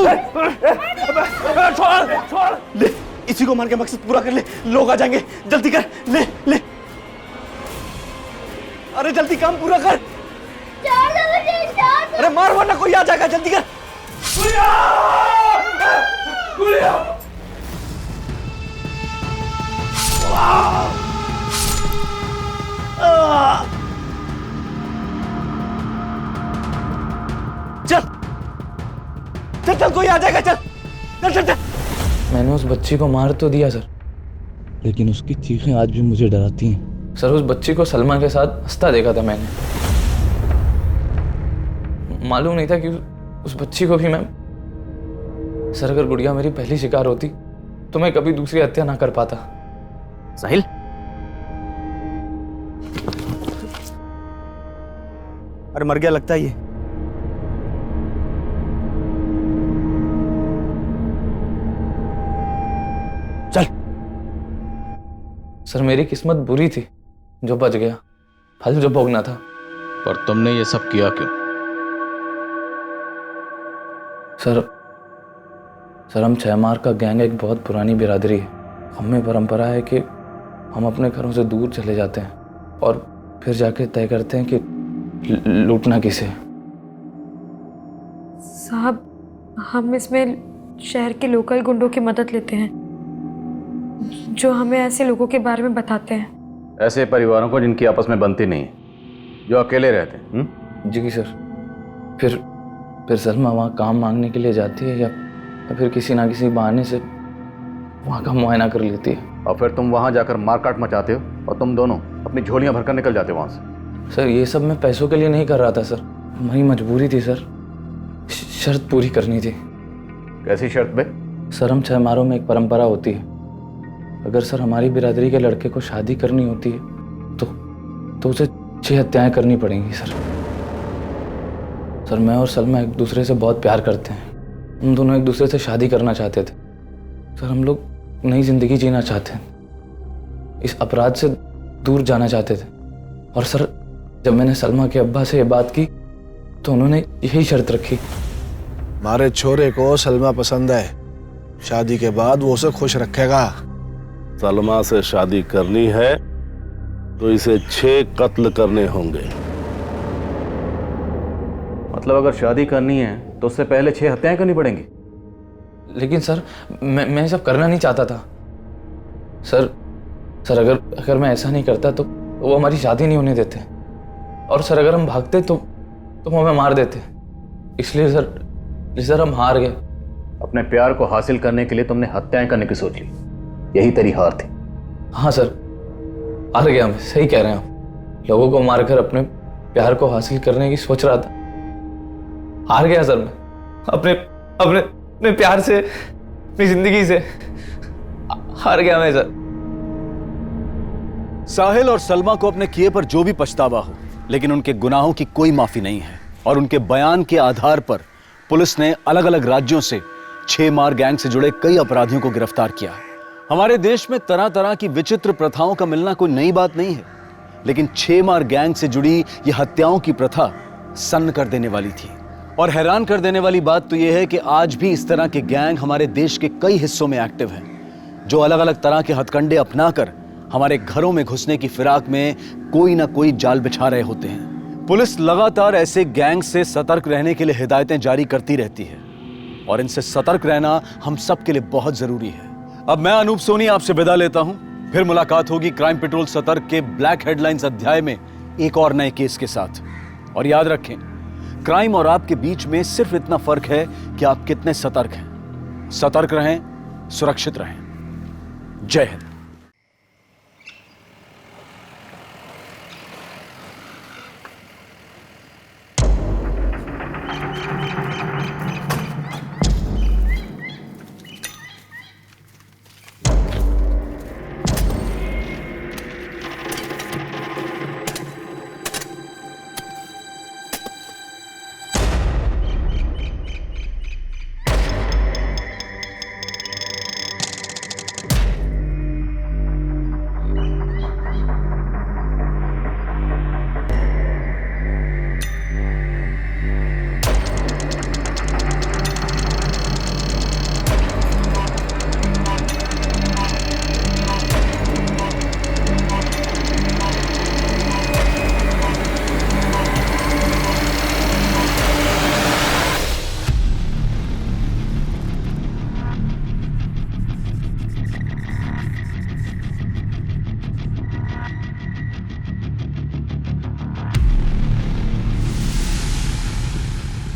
छोड़ छोड़, ले इसी को मार के मकसद पूरा कर ले, लोग आ जाएंगे, जल्दी कर, ले ले, अरे जल्दी काम पूरा कर। अरे मार वरना कोई आ जाएगा, जल्दी कर। चल चल चल, कोई आ जाएगा, चल चल चल चल। मैंने उस बच्ची को मार तो दिया सर, लेकिन उसकी चीखें आज भी मुझे डराती हैं। सर उस बच्ची को सलमा के साथ हंसता देखा था मैंने, मालूम नहीं था कि उस बच्ची को भी मैं। सर अगर गुड़िया मेरी पहली शिकार होती तो मैं कभी दूसरी हत्या ना कर पाता। साहिल, अरे मर गया लगता है ये। चल। सर मेरी किस्मत बुरी थी जो बच गया, फल जो भोगना था। पर तुमने ये सब किया क्यों? सर हम 6 मार का गैंग एक बहुत पुरानी बिरादरी है। हमें परंपरा है कि हम अपने घरों से दूर चले जाते हैं और फिर जाके तय करते हैं कि लूटना किसे। साहब हम इसमें शहर के लोकल गुंडों की मदद लेते हैं, जो हमें ऐसे लोगों के बारे में बताते हैं। ऐसे परिवारों को जिनकी आपस में बनती नहीं है, जो अकेले रहते हैं। जी सर। फिर सलमा वहाँ काम मांगने के लिए जाती है या फिर किसी ना किसी बहाने से वहाँ का मुआयना कर लेती है, और फिर तुम वहाँ जाकर मारकाट मचाते हो और तुम दोनों अपनी झोलियाँ भरकर निकल जाते हो वहाँ से। सर ये सब मैं पैसों के लिए नहीं कर रहा था सर, हमारी मजबूरी थी सर, शर्त पूरी करनी थी। कैसी शर्त बे? सर हम 6 मारों में एक परंपरा होती है, अगर सर हमारी बिरादरी के लड़के को शादी करनी होती है तो उसे 6 हत्याएं करनी पड़ेंगी सर मैं और सलमा एक दूसरे से बहुत प्यार करते हैं, हम दोनों एक दूसरे से शादी करना चाहते थे सर। हम लोग नई जिंदगी जीना चाहते हैं, इस अपराध से दूर जाना चाहते थे। और सर जब मैंने सलमा के अब्बा से ये बात की तो उन्होंने यही शर्त रखी। हमारे छोरे को सलमा पसंद है, शादी के बाद वो उसे खुश रखेगा। सलमा से शादी करनी है तो इसे 6 कत्ल करने होंगे। मतलब अगर शादी करनी है तो उससे पहले 6 हत्याएं करनी पड़ेंगी? लेकिन सर मैं सब करना नहीं चाहता था सर अगर मैं ऐसा नहीं करता तो वो हमारी शादी नहीं होने देते, और सर अगर हम भागते तो वो हमें मार देते। इसलिए सर हम हार गए। अपने प्यार को हासिल करने के लिए तुमने हत्याएं करने की सोच ली, यही तेरी हार थी। हाँ सर हार गया मैं, सही कह रहे हैं आप। लोगों को मारकर अपने प्यार को हासिल करने की सोच रहा था, हार गया सर मैं। अपने प्यार से, अपनी जिंदगी से हार गया मैं सर। साहिल और सलमा को अपने किए पर जो भी पछतावा हो, लेकिन उनके गुनाहों की कोई माफी नहीं है, और उनके बयान के आधार पर पुलिस ने अलग अलग राज्यों से 6 मार गैंग से जुड़े कई अपराधियों को गिरफ्तार किया है। हमारे देश में तरह तरह की विचित्र प्रथाओं का मिलना कोई नई बात नहीं है, लेकिन 6 मार गैंग से जुड़ी यह हत्याओं की प्रथा सन्न कर देने वाली थी। और हैरान कर देने वाली बात तो यह है कि आज भी इस तरह के गैंग हमारे देश के कई हिस्सों में एक्टिव हैं, जो अलग अलग तरह के हथकंडे अपनाकर हमारे घरों में घुसने की फिराक में कोई ना कोई जाल बिछा रहे होते हैं। पुलिस लगातार ऐसे गैंग से सतर्क रहने के लिए हिदायतें जारी करती रहती है और इनसे सतर्क रहना हम सब के लिए बहुत जरूरी है। अब मैं अनूप सोनी आपसे विदा लेता हूं। फिर मुलाकात होगी क्राइम पेट्रोल सतर्क के ब्लैक हेडलाइंस अध्याय में एक और नए केस के साथ। और याद रखें, क्राइम और आपके बीच में सिर्फ इतना फर्क है कि आप कितने सतर्क हैं। सतर्क रहें, सुरक्षित रहें। जय हिंद।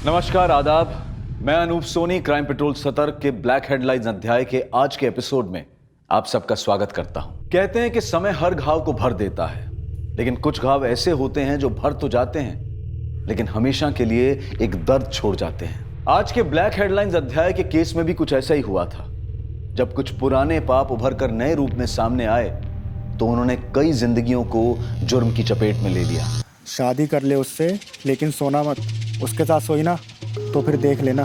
नमस्कार, आदाब। मैं अनूप सोनी क्राइम पेट्रोल सतर्क के ब्लैक हेडलाइंस अध्याय के आज के एपिसोड में आप सबका स्वागत करता हूं। कहते हैं कि समय हर घाव को भर देता है, लेकिन कुछ घाव ऐसे होते हैं जो भर तो जाते हैं लेकिन हमेशा के लिए एक दर्द छोड़ जाते हैं। आज के ब्लैक हेडलाइंस अध्याय के केस में भी कुछ ऐसा ही हुआ था। जब कुछ पुराने पाप उभर कर नए रूप में सामने आए तो उन्होंने कई जिंदगियों को जुर्म की चपेट में ले लिया। शादी कर ले उससे, लेकिन सोना मत। उसके साथ सोई ना तो फिर देख लेना।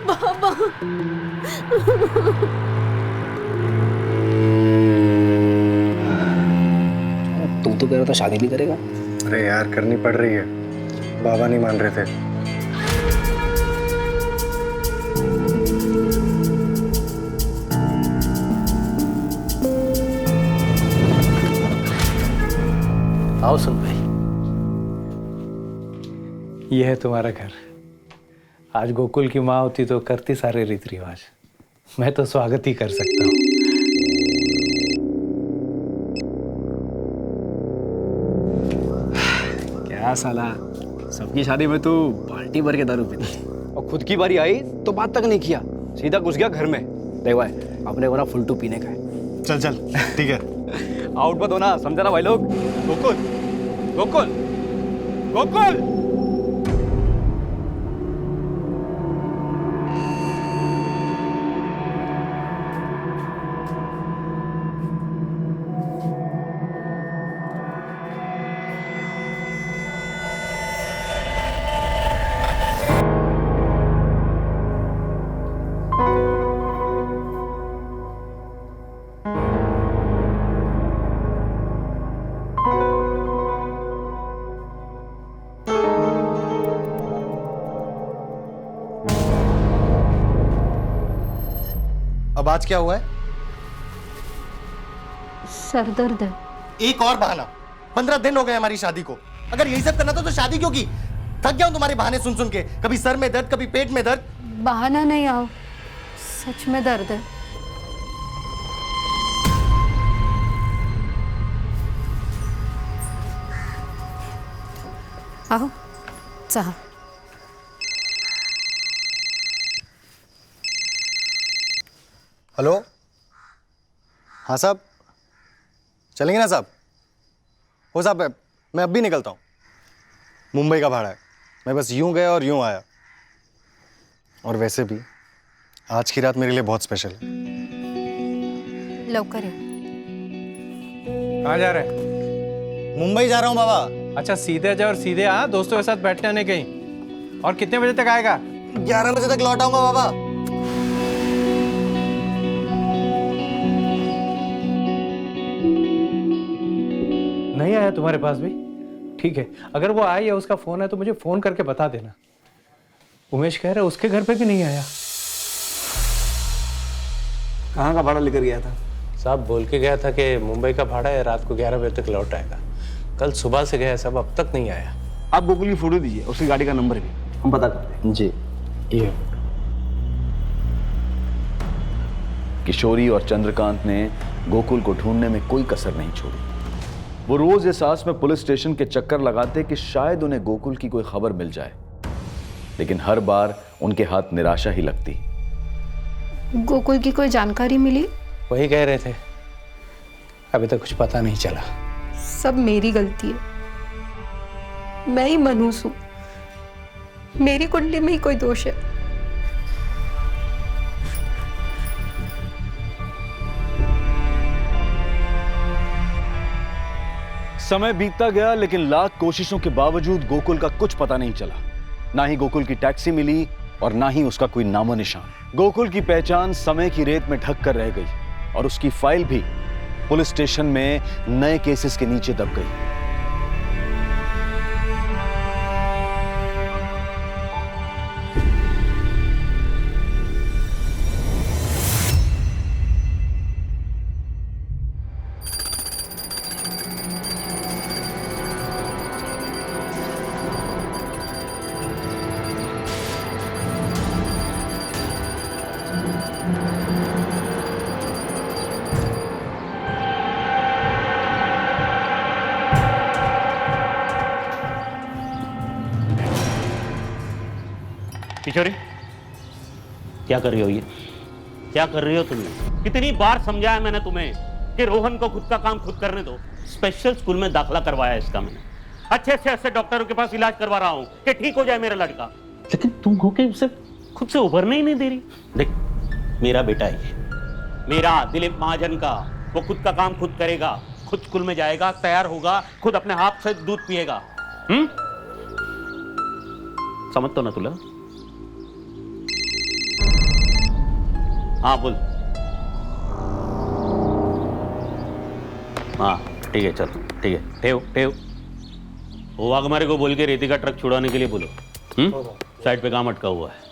बाबा तू तो कह रहा था शादी भी करेगा। अरे यार, करनी पड़ रही है, बाबा नहीं मान रहे थे। आओ सुन भाई, ये है तुम्हारा घर। आज गोकुल की माँ होती तो करती सारे रीति रिवाज। मैं तो स्वागत ही कर सकता हूँ। क्या साला, सबकी शादी में तू बाल्टी भर के दारू पीता और खुद की बारी आई तो बात तक नहीं किया, सीधा घुस गया घर में। देख भाई, अपने को ना फुलटू पीने का है। चल चल ठीक है, आउट मत होना, समझा ना भाई लोग। गोकुल गोकुल गोकुल। अब आज क्या हुआ है? सर दर्द है। एक और बहाना। 15 दिन हो गए हमारी शादी को। अगर यही सब करना था तो शादी क्यों की? थक गया हूं तुम्हारे बहाने सुन सुन के। कभी सर में दर्द, कभी पेट में दर्द। बहाना नहीं आओ, सच में दर्द है। आओ चाह। हेलो, हाँ साहब, चलेंगे ना साहब? हो साहब, मैं अब भी निकलता हूँ। मुंबई का भाड़ा है, मैं बस यूं गया और यूं आया। और वैसे भी आज की रात मेरे लिए बहुत स्पेशल है। लवकर है। कहाँ जा रहे हैं? मुंबई जा रहा हूँ बाबा। अच्छा, सीधे जा और सीधे आ, दोस्तों के साथ बैठने आने कहीं। और कितने बजे तक आएगा? 11 बजे तक लौट आऊंगा बाबा। नहीं आया तुम्हारे पास भी? ठीक है, अगर वो आया या उसका फोन है तो मुझे फोन करके बता देना। उमेश कह रहा है उसके घर पे भी नहीं आया। कहाँ का भाड़ा लेकर गया था? साहब बोल के गया था कि मुंबई का भाड़ा है, रात को 11 बजे तक लौट आएगा। कल सुबह से गया साहब, अब तक नहीं आया। आप गोकुल की फोटो दीजिए, उसकी गाड़ी का नंबर भी हम पता करते हैं। जी। ये किशोरी और चंद्रकांत ने गोकुल को ढूंढने में कोई कसर नहीं छोड़ी। वो रोज इस आस में पुलिस स्टेशन के चक्कर लगाते कि शायद उन्हें गोकुल की कोई खबर मिल जाए, लेकिन हर बार उनके हाथ निराशा ही लगती। गोकुल की कोई जानकारी मिली? वही कह रहे थे, अभी तक कुछ पता नहीं चला। सब मेरी गलती है, मैं ही मनहूस हूं, मेरी कुंडली में ही कोई दोष है। समय बीतता गया, लेकिन लाख कोशिशों के बावजूद गोकुल का कुछ पता नहीं चला। ना ही गोकुल की टैक्सी मिली और ना ही उसका कोई नामो निशान। गोकुल की पहचान समय की रेत में ढक कर रह गई और उसकी फाइल भी पुलिस स्टेशन में नए केसेस के नीचे दब गई। किशोरी, क्या कर रही हो ये? क्या कर रही हो तुम? कितनी बार समझाया मैंने तुम्हें कि रोहन को खुद का काम खुद करने दो। स्पेशल स्कूल में दाखिला करवाया इसका मैंने, अच्छे से अच्छे डॉक्टरों के पास इलाज करवा रहा हूँ कि ठीक हो जाए मेरा लड़का, लेकिन तुम होके उसे खुद से उभरने ही नहीं दे रही। देख, मेरा बेटा है, मेरा दिलीप महाजन का, वो खुद का काम खुद करेगा, खुद स्कूल में जाएगा, तैयार होगा, खुद अपने हाथ से दूध पिएगा। समझ तो ना तुला? हाँ बोल। हाँ ठीक है, चलो ठीक है, ठेव। वो आगमारे को बोल के रेती का ट्रक छुड़ाने के लिए बोलो। साइड पे काम अटका हुआ है।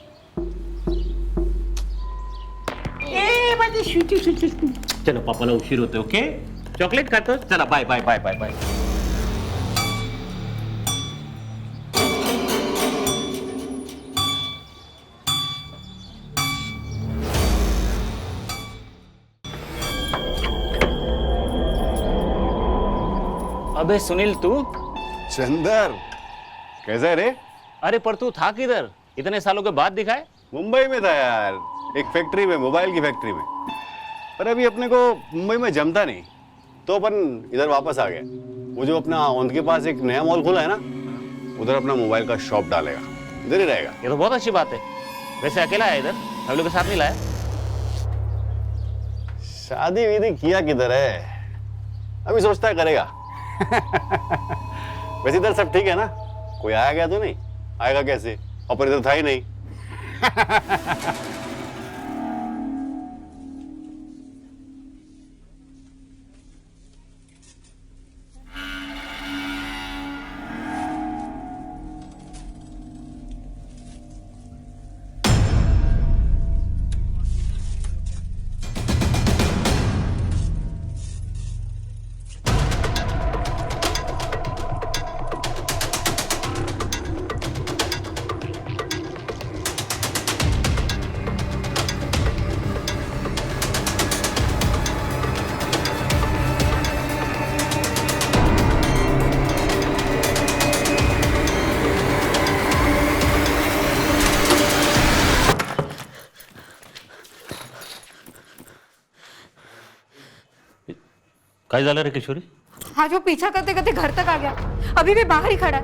चलो पापाला उशीर होते, ओके? चॉकलेट खाते हो? चला, bye bye bye bye bye. अबे सुनील, तू? चंदर, कैसा है रे? अरे पर तू था किधर? इतने सालों के बाद दिखाए? मुंबई में था यार, एक फैक्ट्री में, मोबाइल की फैक्ट्री में। पर अभी अपने को मुंबई में जमता नहीं, तो अपन इधर वापस आ गए। वो जो अपना औंध के पास एक नया मॉल खुला है ना, उधर अपना मोबाइल का शॉप डालेगा, इधर ही रहेगा। ये तो बहुत अच्छी बात है। वैसे अकेला है इधर, हम लोग के साथ नहीं लाया? शादी वीदी किया किधर है, अभी सोचता है करेगा। वैसे इधर सब ठीक है ना? कोई आया गया तो नहीं? आएगा कैसे, अपन इधर था ही नहीं। काय झालं रे किशोरी? आज वो पीछा करते करते घर तक आ गया, अभी भी बाहर ही खड़ा है।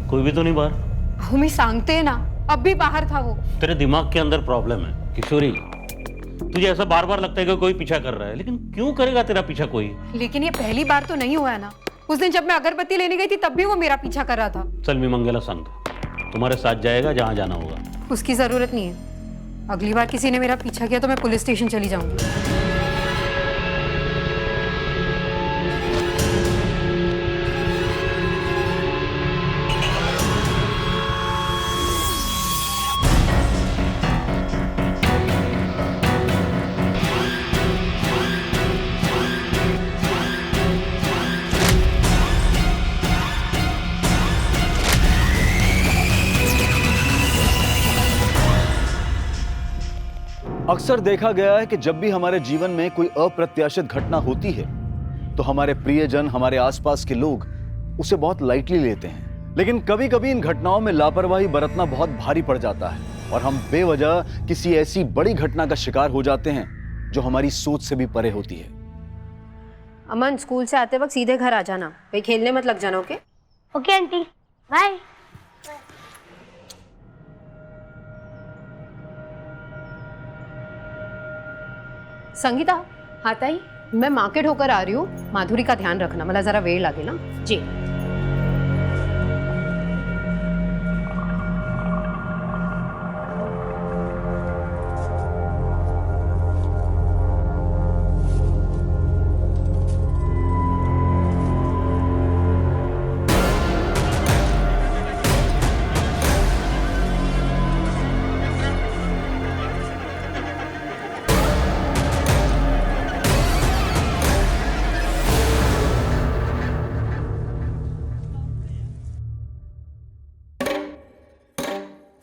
कोई भी तो नहीं बाहर? भूमि सांगते ना, अब भी बाहर था वो। तेरे दिमाग के अंदर प्रॉब्लम है किशोरी। तुझे ऐसा बार बार लगता है कि कोई पीछा कर रहा है, लेकिन क्यों करेगा तेरा पीछा कोई? लेकिन ये पहली बार तो नहीं हुआ है ना। उस दिन जब मैं अगरबत्ती लेने गई थी तब भी वो मेरा पीछा कर रहा था। चल मी मंगेला सांगतो, तुम्हारे साथ जाएगा जहां जाना होगा। उसकी जरूरत नहीं है। अगली बार किसी ने मेरा पीछा किया तो मैं पुलिस स्टेशन चली जाऊंगी। अक्सर देखा गया है कि जब भी हमारे जीवन में कोई अप्रत्याशित घटना होती है तो हमारे प्रियजन, हमारे आसपास के लोग उसे बहुत लाइटली लेते हैं। लेकिन कभी कभी इन घटनाओं में लापरवाही बरतना बहुत भारी पड़ जाता है और हम बेवजह किसी ऐसी बड़ी घटना का शिकार हो जाते हैं जो हमारी सोच से भी परे होती है। अमन, स्कूल से आते वक्त सीधे घर आ जाना, भाई खेलने मत लग जाना। Okay okay aunty, bye. Sangeeta, आता ही मैं मार्केट होकर आ रही हूँ। माधुरी का ध्यान रखना, मला जरा वेळ लागेल ना। जी।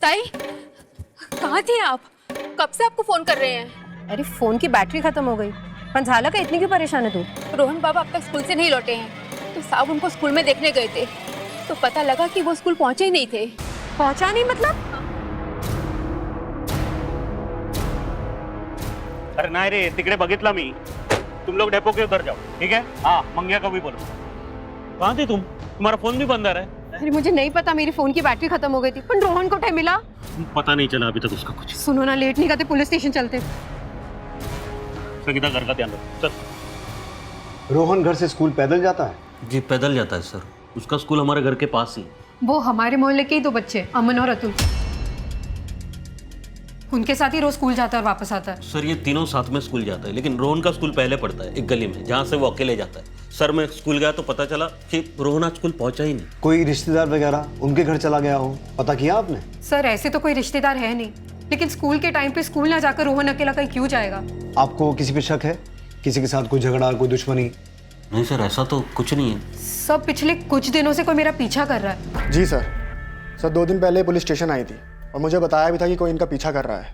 ताई, कहाँ थे आप? कब से आपको फोन कर रहे हैं? अरे फोन की बैटरी खत्म हो गई। पण झालं का? इतनी क्यों परेशान है तू? रोहन बाबा अब तक स्कूल से नहीं लौटे हैं, तो साहब उनको स्कूल में देखने गए थे, तो पता लगा कि वो स्कूल पहुंचे ही नहीं थे। पहुंचा नहीं मतलब? अरे नाही रे, तिकडे बघितला मी। तुम लोग डेपो के उधर जाओ, ठीक है? हाँ, मंगिया को भी बोलो। कहाँ थे तुम? तुम्हारा फोन भी बंद आ रहा है। अरे मुझे नहीं पता, मेरी फोन की बैटरी खत्म हो गई थी। पण रोहन को टाइम मिला? पता नहीं चला अभी तक उसका कुछ। सुनो ना, लेट नहीं करते, पुलिस स्टेशन चलते। संगीता, घर का ध्यान रखो। चल। रोहन घर से स्कूल पैदल जाता है? जी पैदल जाता है सर, उसका स्कूल हमारे घर के पास ही। वो हमारे मोहल्ले के ही दो बच्चे, अमन और अतुल, उनके साथ ही रोज स्कूल जाता है और वापस आता है। सर ये तीनों साथ में स्कूल जाता है, लेकिन रोहन का स्कूल पहले पड़ता है एक गली में, जहाँ से वो अकेले जाता है। सर मैं स्कूल गया तो पता चला कि रोहन आज स्कूल पहुंचा ही नहीं। कोई रिश्तेदार वगैरह उनके घर चला गया हो, पता किया आपने? सर ऐसे तो कोई रिश्तेदार है नहीं, लेकिन स्कूल के टाइम पे स्कूल ना जाकर रोहन अकेला कहीं क्यों जाएगा? आपको किसी पे शक है? किसी के साथ कोई झगड़ा, कोई दुश्मनी? नहीं सर, ऐसा तो कुछ नहीं है। सब पिछले कुछ दिनों से कोई मेरा पीछा कर रहा है। जी सर, 2 दिन पहले पुलिस स्टेशन आई थी और मुझे बताया भी था कि कोई इनका पीछा कर रहा है।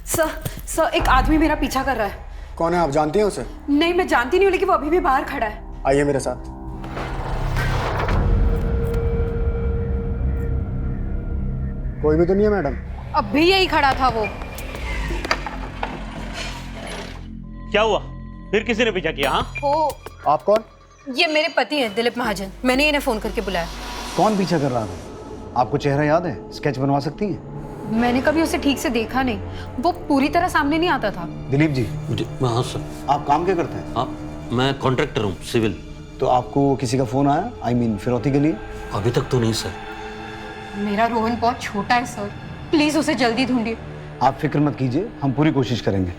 सर एक आदमी मेरा पीछा कर रहा है। कौन है, आप जानती हैं उसे? नहीं, मैं जानती नहीं हूँ, लेकिन वो अभी भी बाहर खड़ा है। आइए मेरे साथ। कोई भी तो नहीं है मैडम? अब भी यही खड़ा था वो। क्या हुआ? फिर किसी ने पीछा किया? हाँ, हो। आप कौन? ये मेरे पति हैं, दिलीप महाजन। मैंने इन्हें फोन करके बुलाया। कौन पीछा कर रहा था? आपको चेहरा याद है? स्केच बनवा सकती हैं? मैंने कभी उसे ठीक से देखा नहीं, वो पूरी तरह सामने नहीं आता था। दिलीप जी। हाँ सर। आप काम क्या करते हैं? हाँ, मैं कॉन्ट्रैक्टर हूँ, सिविल। तो आपको किसी का फोन आया, I mean, फिरौती के लिए? अभी तक तो नहीं सर। मेरा रोहन बहुत छोटा है सर, प्लीज उसे जल्दी ढूंढिए। आप फिक्र मत कीजिए, हम पूरी कोशिश करेंगे।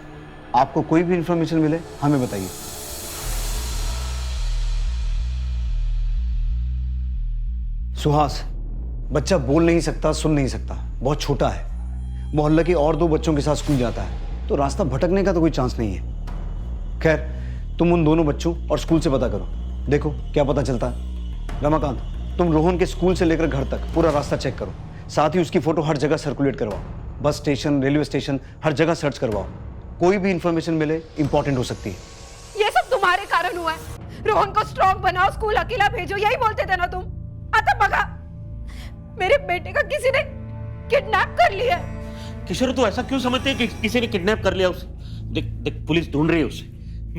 आपको कोई भी इंफॉर्मेशन मिले हमें बताइए। सुहास, बच्चा बोल नहीं सकता, सुन नहीं सकता, बहुत छोटा है, मोहल्ले के और 2 बच्चों के साथ स्कूल जाता है, तो रास्ता भटकने का तो कोई चांस नहीं है। खैर, तुम उन दोनों बच्चों और स्कूल से पता करो, देखो क्या पता चलता है। रमाकांत, तुम रोहन के स्कूल से लेकर घर तक पूरा रास्ता चेक करो, साथ ही उसकी फोटो हर जगह सर्कुलेट करवाओ। बस स्टेशन, रेलवे स्टेशन, हर जगह सर्च करवाओ। कोई भी इंफॉर्मेशन मिले इंपॉर्टेंट हो सकती है। ये सब तुम्हारे कारण हुआ है। रोहन को स्ट्रॉन्ग बनाओ, स्कूल अकेला भेजो, यही बोलते थे ना तुम। आता बगा, मेरे बेटे का किसी ने किडनैप कर लिया। किशोर, तू ऐसा क्यों समझती है कि किसी ने किडनैप कर लिया उसे? देख देख, पुलिस ढूंढ रही है उसे,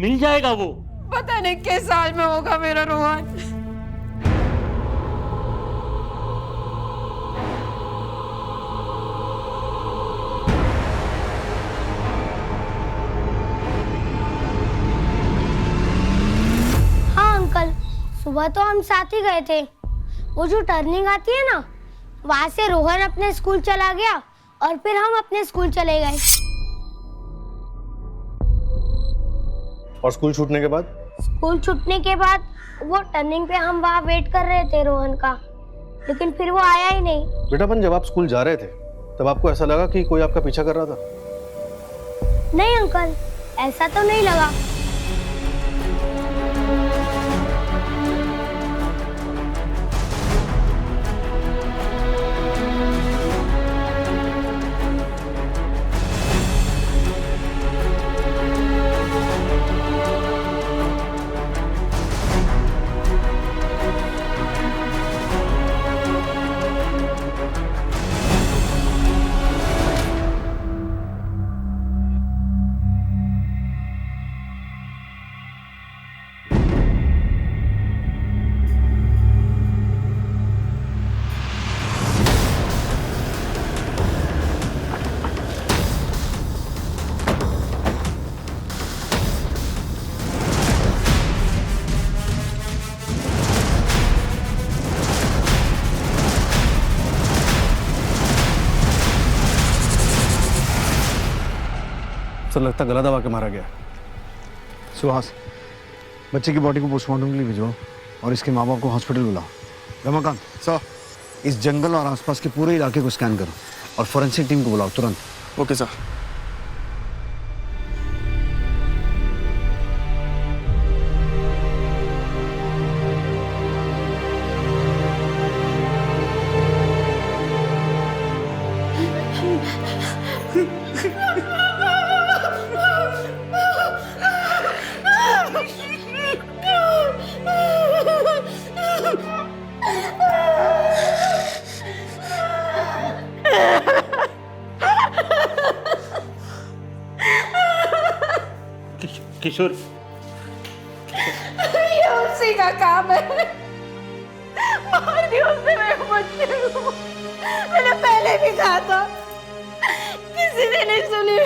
मिल जाएगा वो। पता नहीं किस साल में होगा मेरा रोहन। सुबह तो हम साथ ही गए थे। वो जो टर्निंग आती है ना, वहां से रोहन अपने स्कूल चला गया और फिर हम अपने स्कूल चले गए। और स्कूल छूटने के बाद? स्कूल छूटने के बाद वो टर्निंग पे हम वहाँ वेट कर रहे थे रोहन का, लेकिन फिर वो आया ही नहीं। बेटा अपन जब आप स्कूल जा रहे थे तब आपको ऐसा लगा कि कोई आपका पीछा कर रहा था? नहीं अंकल, ऐसा तो नहीं लगा। सर लगता गला दबा के मारा गया। सुहास, बच्चे की बॉडी को पोस्टमार्टम के लिए भिजवाओ और इसके माँ बाप को हॉस्पिटल बुलाओ। रमाकांत सर, इस जंगल और आसपास के पूरे इलाके को स्कैन करो और फॉरेंसिक टीम को बुलाओ तुरंत। Okay sir. किशोर, ये उसी का काम है। मार दिया उसने मेरे बच्चे को। मैंने पहले भी कहा था, किसी ने नहीं सुनी।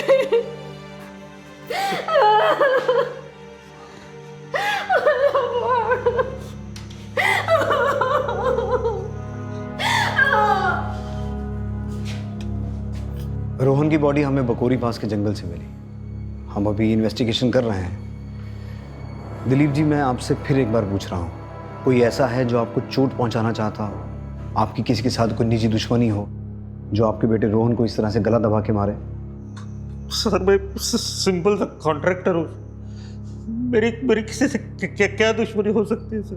रोहन की बॉडी हमें बकोरी पास के जंगल से मिली। हम अभी इन्वेस्टिगेशन कर रहे हैं। दिलीप जी, मैं आपसे फिर एक बार पूछ रहा हूँ, कोई ऐसा है जो आपको चोट पहुंचाना चाहता हो, आपकी किसी के साथ कोई निजी दुश्मनी हो जो आपके बेटे रोहन को इस तरह से गला दबा के मारे? सर मैं सिंपल सा कॉन्ट्रैक्टर हूँ। मेरी किसी से क्या दुश्मनी हो सकती है सर?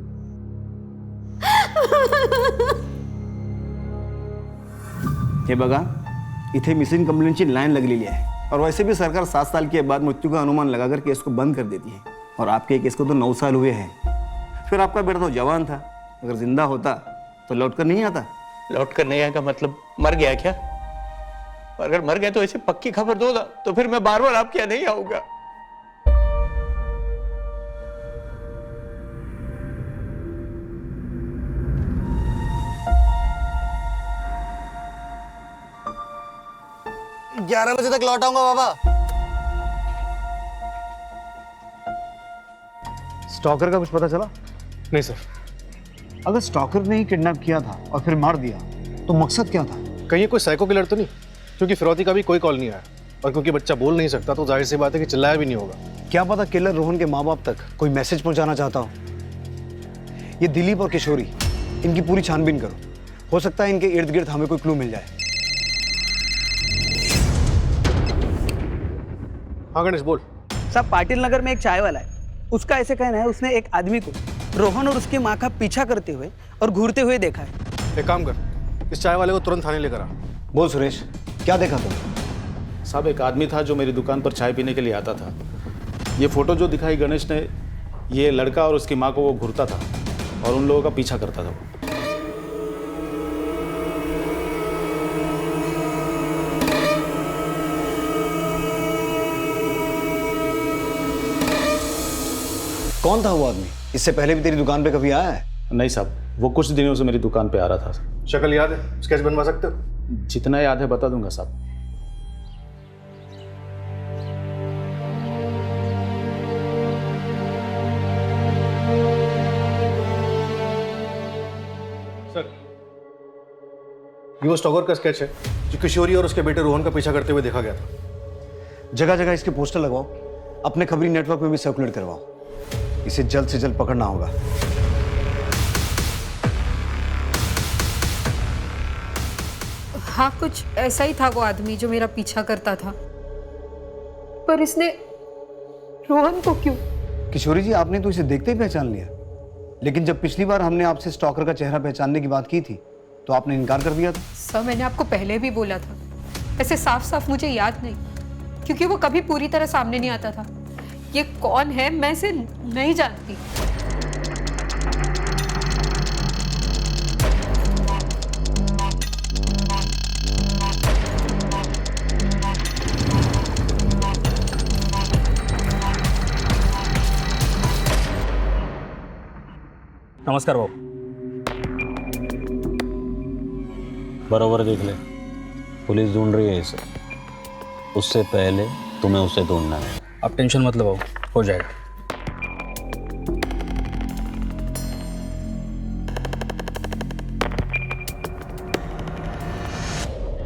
हे बघा, इथे मिसिंग कंप्लेंटची लाईन लगलेली आहे और वैसे भी सरकार 7 साल के बाद मृत्यु का अनुमान लगाकर केस को बंद कर देती है और आपके केस को तो 9 साल हुए हैं। फिर आपका बेटा तो जवान था, अगर जिंदा होता तो लौट कर नहीं आता। लौट कर नहीं आएगा मतलब मर गया क्या? अगर मर गया तो ऐसे पक्की खबर दो ना, तो फिर मैं बार बार आपके यहाँ नहीं आऊंगा। मैं 11 बजे तक लौट आऊंगा बाबा। स्टॉकर का कुछ पता चला? नहीं सर। अगर स्टॉकर ने ही किडनैप किया था और फिर मार दिया तो मकसद क्या था? कहीं कोई साइको किलर तो नहीं? क्योंकि फिरौती का भी कोई कॉल नहीं आया और क्योंकि बच्चा बोल नहीं सकता तो जाहिर सी बात है कि चिल्लाया भी नहीं होगा। क्या पता किलर रोहन के माँ बाप तक कोई मैसेज पहुंचाना चाहता हो। ये दिलीप और किशोरी, इनकी पूरी छानबीन करो। हो सकता है इनके इर्द गिर्द हमें कोई क्लू मिल जाए। हाँ गणेश बोल। साहब, पाटिल नगर में एक चाय वाला है, उसका ऐसे कहना है उसने एक आदमी को रोहन और उसकी माँ का पीछा करते हुए और घूरते हुए देखा है। एक काम कर, इस चाय वाले को तुरंत थाने लेकर आ। बोल सुरेश, क्या देखा तुम? साहब एक आदमी था जो मेरी दुकान पर चाय पीने के लिए आता था। ये फोटो जो दिखाई गणेश ने, ये लड़का और उसकी माँ को वो घूरता था और उन लोगों का पीछा करता था। कौन था वो आदमी? इससे पहले भी तेरी दुकान पे कभी आया है? नहीं साहब, वो कुछ दिनों से मेरी दुकान पे आ रहा था। शक्ल याद है? स्केच बनवा सकते हो? जितना याद है बता दूंगा साहब। ये वो स्टॉकर का स्केच है जो किशोरी और उसके बेटे रोहन का पीछा करते हुए देखा गया था। जगह जगह इसके पोस्टर लगवाओ, अपने खबरी नेटवर्क में भी सर्कुलेट करवाओ। इसे जल्द से जल्द पकड़ना होगा। हाँ, कुछ ऐसा ही था वो आदमी जो मेरा पीछा करता था, पर इसने रोहन को क्यों? किशोरी जी, आपने तो इसे देखते ही पहचान लिया, लेकिन जब पिछली बार हमने आपसे स्टॉकर का चेहरा पहचानने की बात की थी तो आपने इनकार कर दिया था। सर, मैंने आपको पहले भी बोला था, ऐसे साफ साफ मुझे याद नहीं, क्योंकि वो कभी पूरी तरह सामने नहीं आता था। ये कौन है मैं इसे नहीं जानती। नमस्कार भाऊ। बराबर देख ले, पुलिस ढूंढ रही है इसे, उससे पहले तुम्हें उसे ढूंढना है। आप टेंशन मत लो भाऊ, हो जाएगा।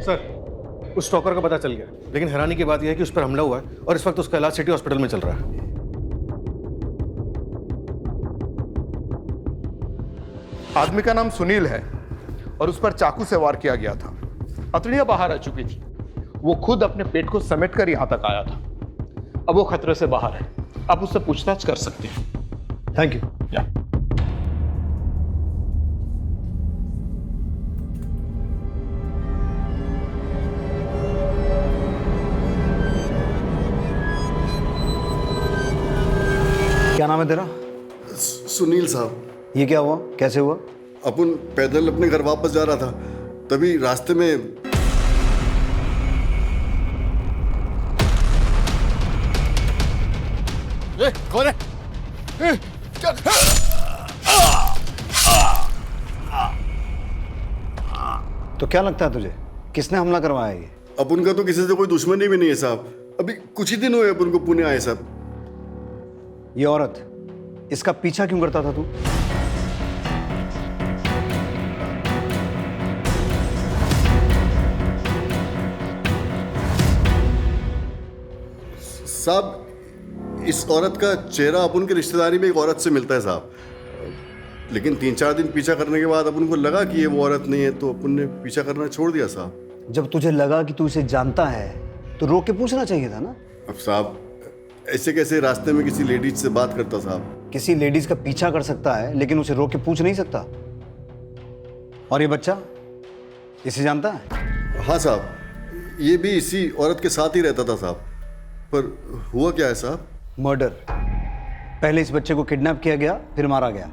सर, उस स्टॉकर का पता चल गया, लेकिन हैरानी की बात यह है कि उस पर हमला हुआ है और इस वक्त उसका इलाज सिटी हॉस्पिटल में चल रहा है। आदमी का नाम सुनील है और उस पर चाकू से वार किया गया था। हथेलियां बाहर आ चुकी थी। वो खुद अपने पेट को समेटकर यहां तक आया था। अब वो खतरे से बाहर है, आप उससे पूछताछ कर सकते हैं। Thank you. क्या नाम है तेरा? सुनील साहब। ये क्या हुआ, कैसे हुआ? अपन पैदल अपने घर वापस जा रहा था, तभी रास्ते में कौन है? तो क्या लगता है तुझे, किसने हमला करवाया ये? अपन का तो किसी से कोई दुश्मनी भी नहीं है साहब। अभी कुछ ही दिन हुए अपन को पुणे आए साहब। ये औरत, इसका पीछा क्यों करता था तू? साहब, इस औरत का चेहरा अपन की रिश्तेदारी में एक औरत से मिलता है साहब, लेकिन 3-4 दिन पीछा करने के बाद अपन को लगा कि ये वो औरत नहीं है, तो अपन ने पीछा करना छोड़ दिया साहब। जब तुझे लगा कि तू इसे जानता है तो रोक के पूछना चाहिए था ना। अब साहब, ऐसे कैसे रास्ते में किसी लेडीज से बात करता साहब? किसी लेडीज का पीछा कर सकता है, लेकिन उसे रोक के पूछ नहीं सकता। और ये बच्चा, इसे जानता है? हाँ साहब, ये भी इसी औरत के साथ ही रहता था साहब। पर हुआ क्या है साहब? मर्डर। पहले इस बच्चे को किडनैप किया गया, फिर मारा गया,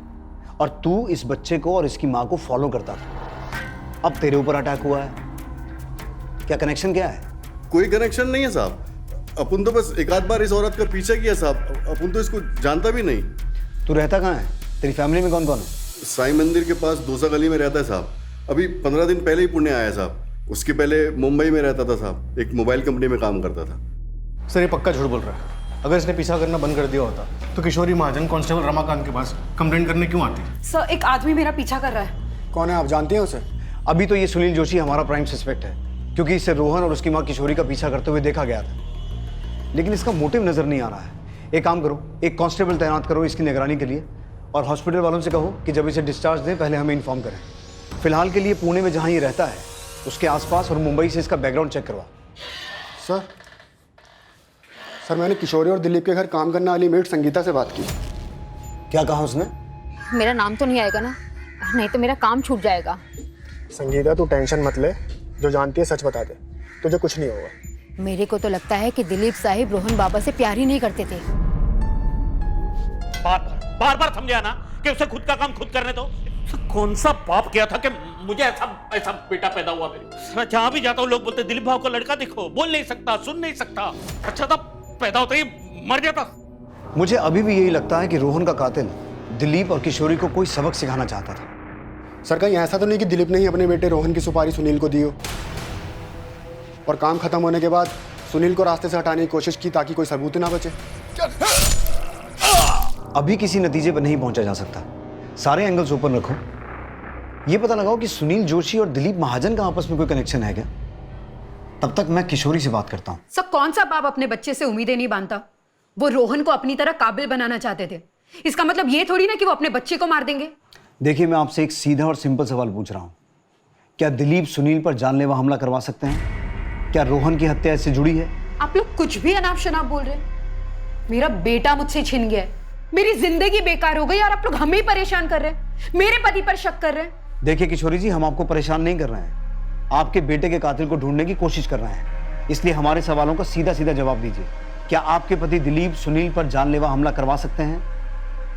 और तू इस बच्चे को और इसकी माँ को फॉलो करता था। अब तेरे ऊपर अटैक हुआ है। क्या कनेक्शन क्या है? कोई कनेक्शन नहीं है साहब। अपन तो बस एक आध बार इस औरत का पीछा किया साहब, अपन तो इसको जानता भी नहीं। तू रहता कहाँ है? तेरी फैमिली में कौन कौन है? साई मंदिर के पास दोसा गली में रहता है साहब। अभी 15 दिन पहले ही पुणे आया साहब। उसके पहले मुंबई में रहता था साहब, एक मोबाइल कंपनी में काम करता था। सर, ये पक्का झूठ बोल रहा है। अगर इसने पीछा करना बंद कर दिया होता तो किशोरी महाजन कांस्टेबल रमाकांत के पास कंप्लेंट करने क्यों आती? सर, एक आदमी मेरा पीछा कर रहा है। कौन है, आप जानते हैं उसे? अभी तो ये सुनील जोशी हमारा प्राइम सस्पेक्ट है, क्योंकि इसे रोहन और उसकी माँ किशोरी का पीछा करते हुए देखा गया था, लेकिन इसका मोटिव नजर नहीं आ रहा है। एक काम करो, एक कांस्टेबल तैनात करो इसकी निगरानी के लिए, और हॉस्पिटल वालों से कहो कि जब इसे डिस्चार्ज दें पहले हमें इन्फॉर्म करें। फिलहाल के लिए पुणे में जहाँ ये रहता है उसके आसपास और मुंबई से इसका बैकग्राउंड चेक करवा। सर, मैंने किशोरी और दिलीप के घर काम करने वाली मेट संगीता से बात की। क्या कहा उसने? मेरा नाम तो नहीं आएगा ना, नहीं तो मेरा काम छूट जाएगा। संगीता, तू टेंशन मत ले, जो जानती है सच बता दे, तुझे कुछ नहीं होगा। मेरे को तो लगता है कि दिलीप साहिब रोहन बाबा से प्यार ही नहीं करते थे। बार बार समझा ना कि उसे खुद का काम खुद करने दो। कौन सा पाप किया था कि मुझे ऐसा बेटा पैदा हुआ? मेरे मैं जहां भी जाता हूँ लोग बोलते दिलीप भाव को लड़का दिखो, बोल नहीं सकता, सुन नहीं सकता। अच्छा था पैदा होते ही मर जाता। मुझे अभी भी यही लगता है कि रोहन का कातिल दिलीप और किशोरी को कोई सबक सिखाना चाहता था। सर, कहीं ऐसा तो नहीं कि दिलीप ने ही अपने बेटे रोहन की सुपारी सुनील को दी हो और काम खत्म होने के बाद सुनील को रास्ते से हटाने की कोशिश की ताकि कोई सबूत ना बचे? अभी किसी नतीजे पर नहीं पहुंचा जा सकता। सारे एंगल्स ओपन रखो। ये पता लगाओ कि सुनील जोशी और दिलीप महाजन का आपस में कोई कनेक्शन है क्या। तब तक मैं किशोरी से बात करता हूँ। सब कौन सा बाप अपने बच्चे से उम्मीदें नहीं बांधता। वो रोहन को अपनी तरह काबिल बनाना चाहते थे, इसका मतलब ये थोड़ी ना कि वो अपने बच्चे को मार देंगे। देखिए, मैं आपसे एक सीधा और सिंपल सवाल पूछ रहा हूँ, क्या दिलीप सुनील पर जानलेवा हमला करवा सकते हैं? क्या रोहन की हत्या इससे जुड़ी है? आप लोग कुछ भी अनाप शनाप बोल रहे हैं। मेरा बेटा मुझसे छिन गया है, मेरी जिंदगी बेकार हो गई और आप लोग हमें ही परेशान कर रहे हैं, मेरे पति पर शक कर रहे हैं। देखिए किशोरी जी, हम आपको परेशान नहीं कर रहे हैं, आपके बेटे के कातिल को ढूंढने की कोशिश कर रहे हैं। इसलिए हमारे सवालों का सीधा सीधा जवाब दीजिए। क्या आपके पति दिलीप सुनील पर जानलेवा हमला करवा सकते हैं?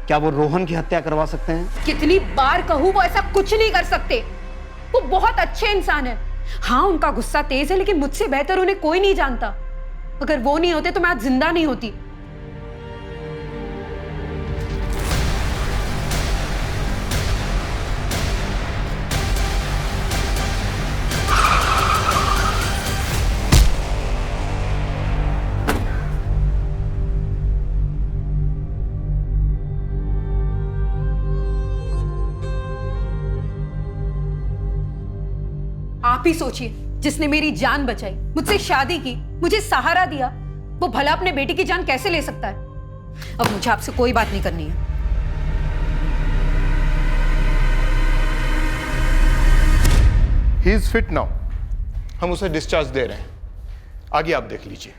क्या वो रोहन की हत्या करवा सकते हैं? कितनी बार कहूं, वो ऐसा कुछ नहीं कर सकते। वो बहुत अच्छे इंसान है। हाँ, उनका गुस्सा तेज है, लेकिन मुझसे बेहतर उन्हें कोई नहीं जानता। अगर वो नहीं होते तो मैं आज जिंदा नहीं होती। आप ही सोचिए, जिसने मेरी जान बचाई, मुझसे शादी की, मुझे सहारा दिया, वो भला अपने बेटी की जान कैसे ले सकता है? अब मुझे आपसे कोई बात नहीं करनी है। ही इज फिट नाउ, हम उसे डिस्चार्ज दे रहे हैं, आगे आप देख लीजिए।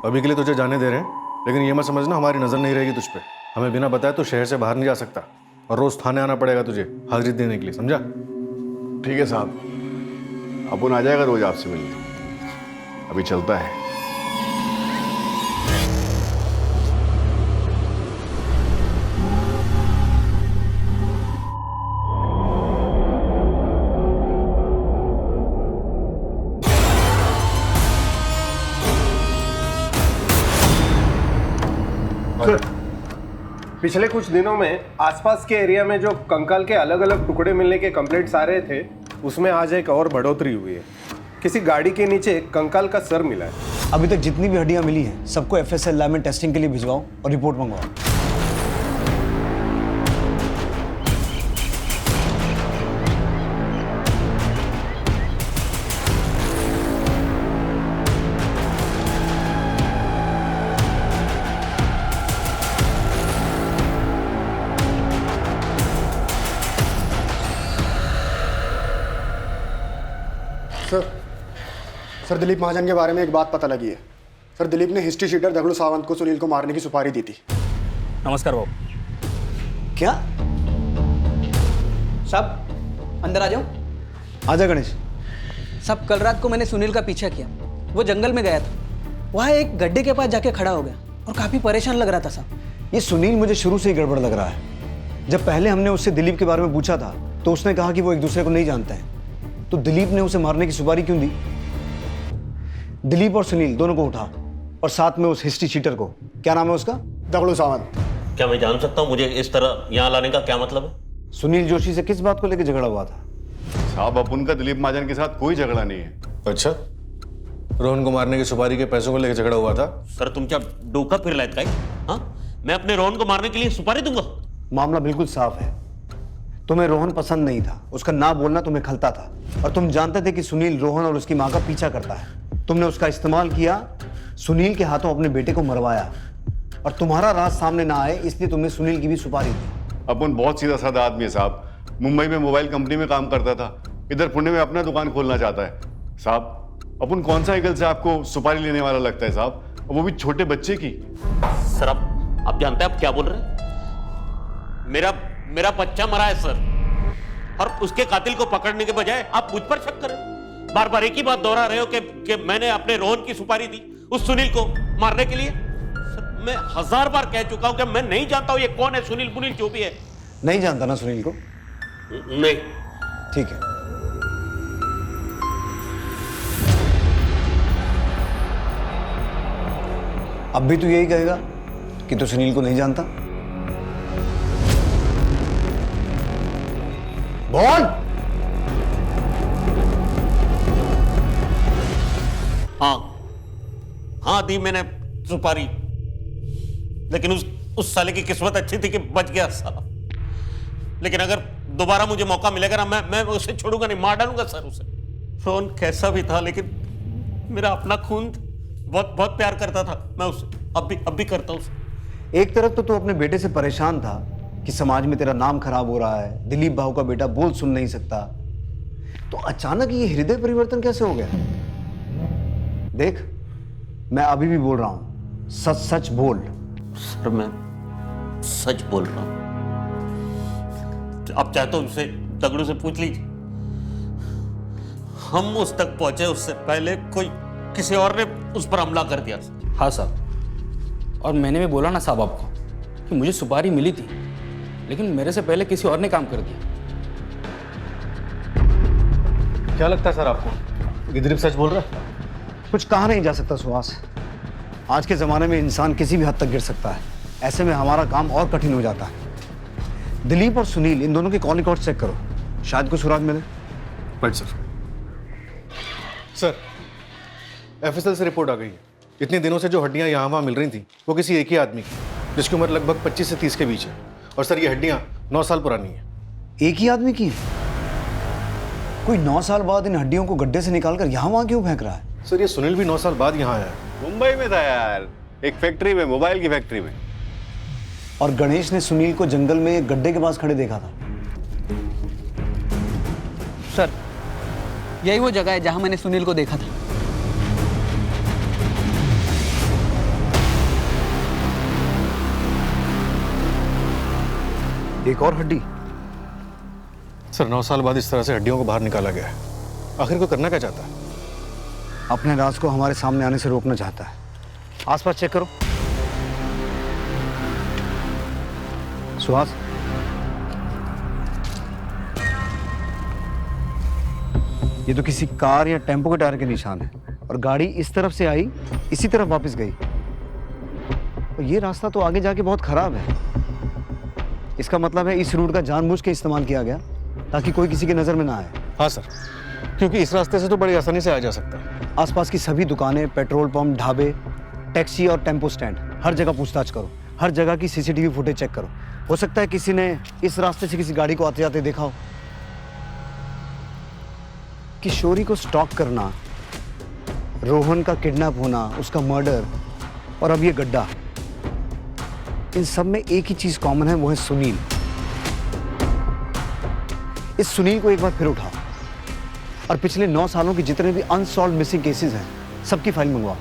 अभी के लिए तुझे जाने दे रहे हैं, लेकिन ये मत समझना हमारी नजर नहीं रहेगी तुझ पे। हमें बिना बताए तो शहर से बाहर नहीं जा सकता और रोज थाने आना पड़ेगा तुझे हाजिरी देने के लिए, समझा? ठीक है साहब, अपन आ जाएगा रोज आपसे मिलने। अभी चलता है। पिछले कुछ दिनों में आसपास के एरिया में जो कंकाल के अलग अलग टुकड़े मिलने के कंप्लेंट्स आ रहे थे, उसमें आज एक और बढ़ोतरी हुई है। किसी गाड़ी के नीचे कंकाल का सर मिला है। अभी तक जितनी भी हड्डियां मिली हैं सबको FSL लैब में टेस्टिंग के लिए भिजवाओ और रिपोर्ट मंगवाओ। सर दिलीप महाजन के बारे में एक बात पता लगी है। सर, दिलीप ने हिस्ट्री शीटर दगड़ू सावंत को सुनील को मारने की सुपारी दी थी। नमस्कार बाबू। क्या? साहब अंदर आ जाओ। आजा गणेश। साहब, कल रात को मैंने सुनील का पीछा किया, वो जंगल में गया था, वहाँ एक गड्ढे के पास जाके खड़ा हो गया और काफी परेशान लग रहा था साहब। ये सुनील मुझे शुरू से ही गड़बड़ लग रहा है। जब पहले हमने उससे दिलीप के बारे में पूछा था तो उसने कहा कि वो एक दूसरे को नहीं जानते हैं, तो दिलीप ने उसे मारने की सुपारी क्यों दी? दिलीप और सुनील दोनों को उठा और साथ में उस हिस्ट्री शीटर को, क्या नाम है उसका? दगड़ू सावंत। क्या मैं जान सकता हूँ मुझे इस तरह यहाँ लाने का क्या मतलब है? सुनील जोशी से किस बात को लेकर झगड़ा हुआ था? साहब, अपन का दिलीप महाजन के साथ कोई झगड़ा नहीं है। अच्छा, रोहन को मारने की सुपारी के पैसों को लेकर झगड़ा हुआ था? सर तुमच्या डोका फिरलायत काय? हाँ, मैं अपने रोहन को मारने के लिए सुपारी दूंगा? मामला बिल्कुल साफ है। तुम्हें रोहन पसंद नहीं था, उसका ना बोलना तुम्हें खलता था और तुम जानते थे कि सुनील रोहन और उसकी माँ का पीछा करता है। तुमने उसका इस्तेमाल किया, सुनील के हाथों अपने बेटे को मरवाया और तुम्हारा राज सामने ना आए इसलिए तुमने सुनील की भी सुपारी दी। अपन बहुत सीधा साधा आदमी है साहब। मुंबई में मोबाइल कंपनी में काम करता था, इधर पुणे में अपना दुकान खोलना चाहता है। साहब, अपन कौन सा साइकिल से आपको सुपारी लेने वाला लगता है साहब, वो भी छोटे बच्चे की। सर आप जानते हैं आप क्या बोल रहे हैं? मेरा बच्चा मरा है सर, और उसके कातिल को पकड़ने के बजाय आप मुझ पर शक करें। बार बार एक ही बात दोहरा रहे हो कि मैंने अपने रोहन की सुपारी दी उस सुनील को मारने के लिए। सर, मैं 1000 बार कह चुका हूं कि मैं नहीं जानता हूं ये कौन है, सुनील पुनील जो भी है। नहीं जानता ना सुनील को? नहीं। ठीक है, अब भी तू यही कहेगा कि तू सुनील को नहीं जानता? बोल। हाँ दी मैंने सुपारी, लेकिन उस साले की किस्मत अच्छी थी कि बच गया साहब। लेकिन अगर दोबारा मुझे मौका मिलेगा ना, मैं उसे छोड़ूंगा नहीं, मार डालूंगा सर उसे। रोहन कैसा भी था लेकिन मेरा अपना खून, बहुत बहुत प्यार करता था मैं उसे, अब भी करता हूं उसे। एक तरफ तो तू अपने बेटे से परेशान था कि समाज में तेरा नाम खराब हो रहा है, दिलीप भाऊ का बेटा बोल सुन नहीं सकता, तो अचानक ये हृदय परिवर्तन कैसे हो गया? देख, मैं अभी भी बोल रहा हूं, सच सच बोल। सर मैं सच बोल रहा हूं, आप चाहे तो उससे दगड़ू से पूछ लीजिए। हम उस तक पहुंचे उससे पहले कोई किसी और ने उस पर हमला कर दिया। हाँ साहब, और मैंने भी बोला ना साहब आपको कि मुझे सुपारी मिली थी, लेकिन मेरे से पहले किसी और ने काम कर दिया। क्या लगता है सर आपको कि दिलीप सच बोल रहा है? कुछ कहा नहीं जा सकता सुहास। आज के जमाने में इंसान किसी भी हद तक गिर सकता है, ऐसे में हमारा काम और कठिन हो जाता है। दिलीप और सुनील, इन दोनों के कॉल रिकॉर्ड चेक करो, शायद कुछ सुराग मिले। Right sir. सर, एफएसएल से रिपोर्ट आ गई है। इतने दिनों से जो हड्डियां यहाँ वहाँ मिल रही थी वो किसी एक ही आदमी की, जिसकी उम्र लगभग 25 से 30 के बीच है। और सर, ये हड्डियां 9 साल पुरानी है। एक ही आदमी की? कोई 9 साल बाद इन हड्डियों को गड्ढे से निकालकर यहाँ वहाँ क्यों फेंक रहा है? सर, ये सुनील भी 9 साल बाद यहाँ आया है। मुंबई में था यार, एक फैक्ट्री में, मोबाइल की फैक्ट्री में। और गणेश ने सुनील को जंगल में एक गड्ढे के पास खड़े देखा था। सर, यही वो जगह है जहां मैंने सुनील को देखा था। एक और हड्डी? सर, 9 साल बाद इस तरह से हड्डियों को बाहर निकाला गया है। आखिर को करना क्या चाहता है? अपने राज को हमारे सामने आने से रोकना चाहता है। आसपास चेक करो। सुहास, ये तो किसी कार या टेम्पो के टायर के निशान है, और गाड़ी इस तरफ से आई, इसी तरफ वापस गई। और ये रास्ता तो आगे जाके बहुत खराब है। इसका मतलब है इस रूट का जानबूझ के इस्तेमाल किया गया ताकि कोई किसी की नजर में ना आए। हाँ सर, क्योंकि इस रास्ते से तो बड़ी आसानी से आ जा सकता है। आसपास की सभी दुकानें, पेट्रोल पंप, ढाबे, टैक्सी और टेम्पो स्टैंड, हर जगह पूछताछ करो। हर जगह की सीसीटीवी फुटेज चेक करो। हो सकता है किसी ने इस रास्ते से किसी गाड़ी को आते जाते देखा हो। किशोरी को स्टॉक करना, रोहन का किडनैप होना, उसका मर्डर और अब ये गड्ढा, इन सब में एक ही चीज कॉमन है, वो है सुनील। इस सुनील को एक बार फिर उठाओ और पिछले 9 सालों के जितने भी अनसॉल्व मिसिंग केसेस हैं सबकी फाइल मंगवाओ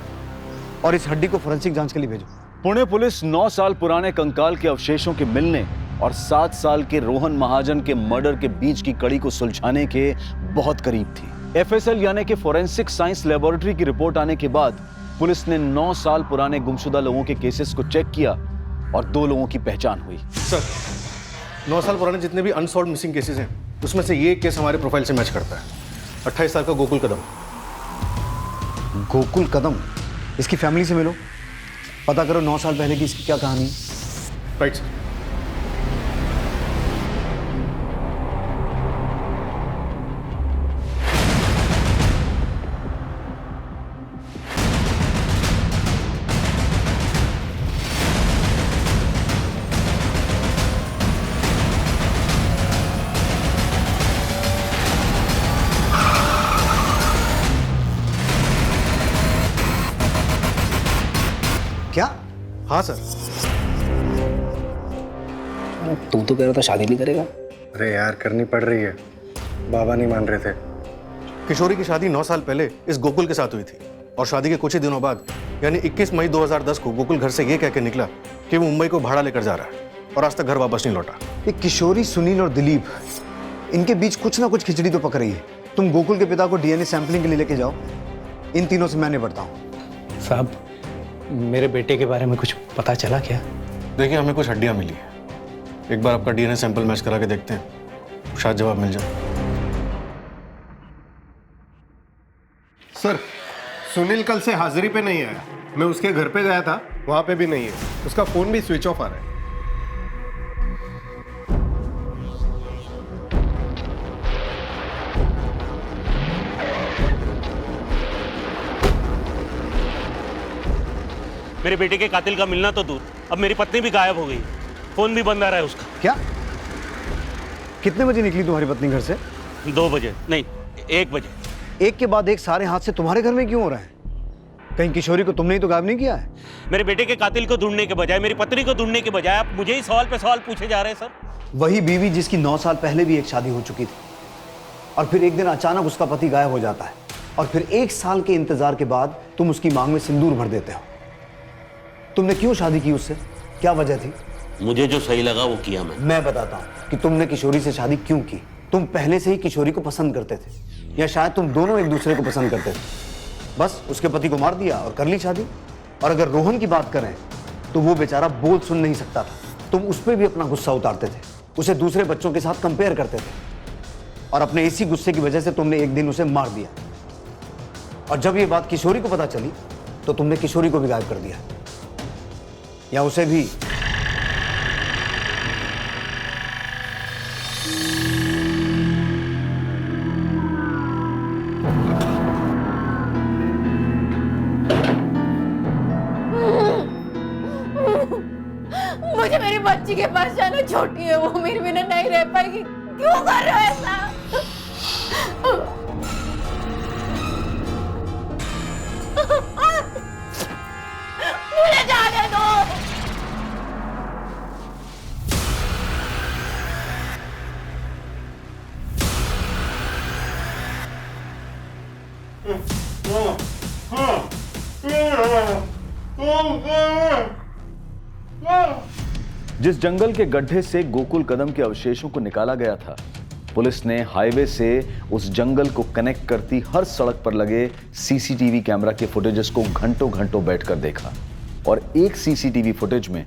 और इस हड्डी को फोरेंसिक जांच के लिए भेजो। पुणे पुलिस 9 साल पुराने कंकाल के अवशेषों के मिलने और 7 साल के रोहन महाजन के मर्डर के बीच की कड़ी को सुलझाने के बहुत करीब थी। एफएसएल यानी कि फोरेंसिक साइंस लेबोरेटरी की रिपोर्ट आने के बाद पुलिस ने 9 साल पुराने गुमशुदा लोगों के केसेस को चेक किया और 2 लोगों की पहचान हुई। सर, 9 साल पुराने जितने भी अनसॉल्व मिसिंग केसेस हैं उसमें से ये केस हमारे प्रोफाइल से मैच करता है। 28 साल का गोकुल कदम। गोकुल कदम? इसकी फैमिली से मिलो, पता करो 9 साल पहले की इसकी क्या कहानी है। Right sir. क्या? हाँ सर। तू तो कह रहा था शादी नहीं करेगा। अरे यार, करनी पड़ रही है, बाबा नहीं मान रहे थे। किशोरी की शादी 9 साल पहले इस गोकुल के साथ हुई थी और शादी के कुछ ही दिनों बाद यानी 21 मई 2010 को गोकुल घर से ये कह के निकला कि वो मुंबई को भाड़ा लेकर जा रहा है और आज तक घर वापस नहीं लौटा। ये किशोरी, सुनील और दिलीप, इनके बीच कुछ ना कुछ खिचड़ी तो पक रही है। तुम गोकुल के पिता को डीएनए सैंपलिंग के लिए लेके जाओ, इन तीनों से मैं निपटता हूँ। साहब, मेरे बेटे के बारे में कुछ पता चला क्या? देखिए, हमें कुछ हड्डियां मिली है, एक बार आपका डीएनए सैंपल मैच करा के देखते हैं, शायद जवाब मिल जाए। सर, सुनील कल से हाजिरी पे नहीं आया। मैं उसके घर पे गया था, वहां पे भी नहीं है। उसका फोन भी स्विच ऑफ आ रहा है। मेरे बेटे के कातिल का मिलना तो दूर, अब मेरी पत्नी भी गायब हो गई, फोन भी बंद आ रहा है उसका। क्या? कितने बजे निकली तुम्हारी पत्नी घर से? 2 बजे नहीं, 1 बजे। एक के बाद एक सारे हादसे तुम्हारे घर में क्यों हो रहे हैं? कहीं किशोरी को तुमने ही तो गायब नहीं किया है? मेरे बेटे के कातिल को ढूंढने के बजाय, मेरी पत्नी को ढूंढने के बजाय आप मुझे ही सवाल पे सवाल पूछे जा रहे हैं सर। वही बीवी जिसकी 9 साल पहले भी एक शादी हो चुकी थी, और फिर एक दिन अचानक उसका पति गायब हो जाता है, और फिर 1 साल के इंतजार के बाद तुम उसकी मांग में सिंदूर भर देते हो। तुमने क्यों शादी की उससे? क्या वजह थी? मुझे जो सही लगा वो किया मैं बताता हूँ कि तुमने किशोरी से शादी क्यों की। तुम पहले से ही किशोरी को पसंद करते थे, या शायद तुम दोनों एक दूसरे को पसंद करते थे। बस उसके पति को मार दिया और कर ली शादी। और अगर रोहन की बात करें तो वो बेचारा बोल सुन नहीं सकता था, तुम उस पर भी अपना गुस्सा उतारते थे, उसे दूसरे बच्चों के साथ कंपेयर करते थे, और अपने इसी गुस्से की वजह से तुमने एक दिन उसे मार दिया। और जब ये बात किशोरी को पता चली तो तुमने किशोरी को भी गायब कर दिया, या उसे भी। मुझे मेरी बच्ची के पास जाना, छोटी है वो, मेरे बिना नहीं रह पाएगी। क्यों कर रहे हो ऐसा? मुझे जाने दो। जिस जंगल के गड्ढे से गोकुल कदम के अवशेषों को निकाला गया था, पुलिस ने हाईवे से उस जंगल को कनेक्ट करती हर सड़क पर लगे सीसीटीवी कैमरा के फुटेजेस को घंटों घंटों बैठकर देखा, और एक सीसीटीवी फुटेज में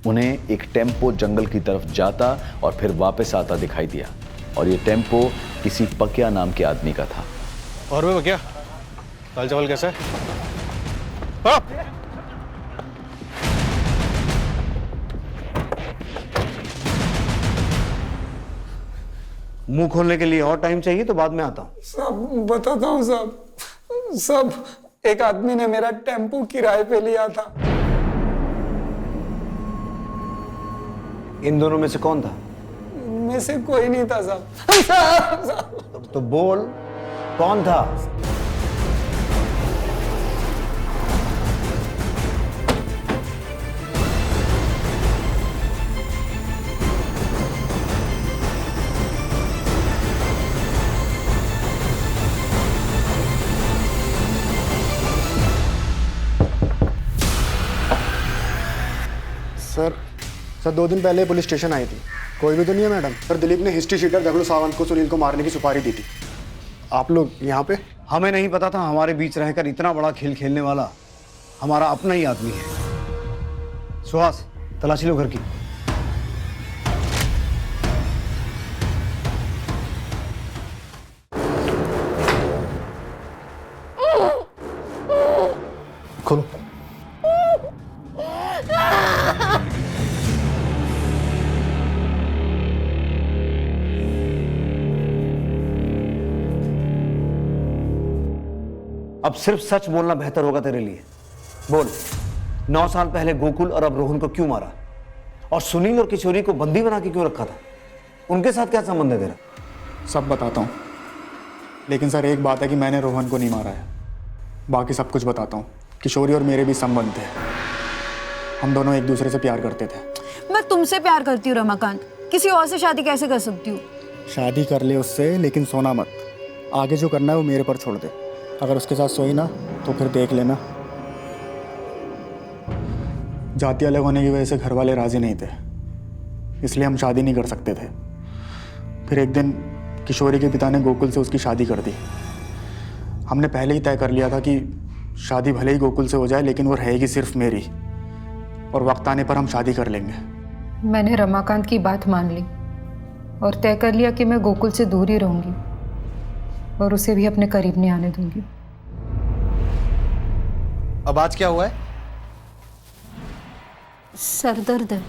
उन्हें एक टेम्पो जंगल की तरफ जाता और फिर वापस आता दिखाई दिया, और ये टेम्पो किसी पकिया नाम के आदमी का था। और वो क्या दाल चावल कैसा है? मुंह खोलने के लिए और टाइम चाहिए तो बाद में आता हूं। साहब बताता हूँ साहब। सब एक आदमी ने मेरा टेम्पो किराए पे लिया था। इन दोनों में से कौन था? इनमें से कोई नहीं था साहब। तो बोल कौन था? सर 2 दिन पहले पुलिस स्टेशन आई थी। कोई भी तो नहीं है मैडम? सर दिलीप ने हिस्ट्री शीटर दगड़ू सावंत को सुनील को मारने की सुपारी दी थी। आप लोग यहाँ पे? हमें नहीं पता था हमारे बीच रहकर इतना बड़ा खेल खेलने वाला हमारा अपना ही आदमी है। सुहास तलाशी लो घर की। खोलो। अब सिर्फ सच बोलना बेहतर होगा तेरे लिए। बोल, 9 साल पहले गोकुल और अब रोहन को क्यों मारा, और सुनील और किशोरी को बंदी बना के क्यों रखा था? उनके साथ क्या संबंध है तेरा? सब बताता हूँ, लेकिन सर एक बात है कि मैंने रोहन को नहीं मारा है। बाकी सब कुछ बताता हूँ। किशोरी और मेरे भी संबंध थे। हम दोनों एक दूसरे से प्यार करते थे। मैं तुमसे प्यार करती हूँ रमाकांत, किसी और से शादी कैसे कर सकती हूँ? शादी कर ले उससे, लेकिन सोना मत। आगे जो करना है वो मेरे पर छोड़ दे। अगर उसके साथ सोई ना तो फिर देख लेना। जाति अलग होने की वजह से घर वाले राजी नहीं थे, इसलिए हम शादी नहीं कर सकते थे। फिर एक दिन किशोरी के पिता ने गोकुल से उसकी शादी कर दी। हमने पहले ही तय कर लिया था कि शादी भले ही गोकुल से हो जाए, लेकिन वो रहेगी सिर्फ मेरी, और वक्त आने पर हम शादी कर लेंगे। मैंने रमाकांत की बात मान ली और तय कर लिया कि मैं गोकुल से दूर ही रहूंगी और उसे भी अपने करीब नहीं आने दूंगी। अब आज क्या हुआ है? सर दर्द है।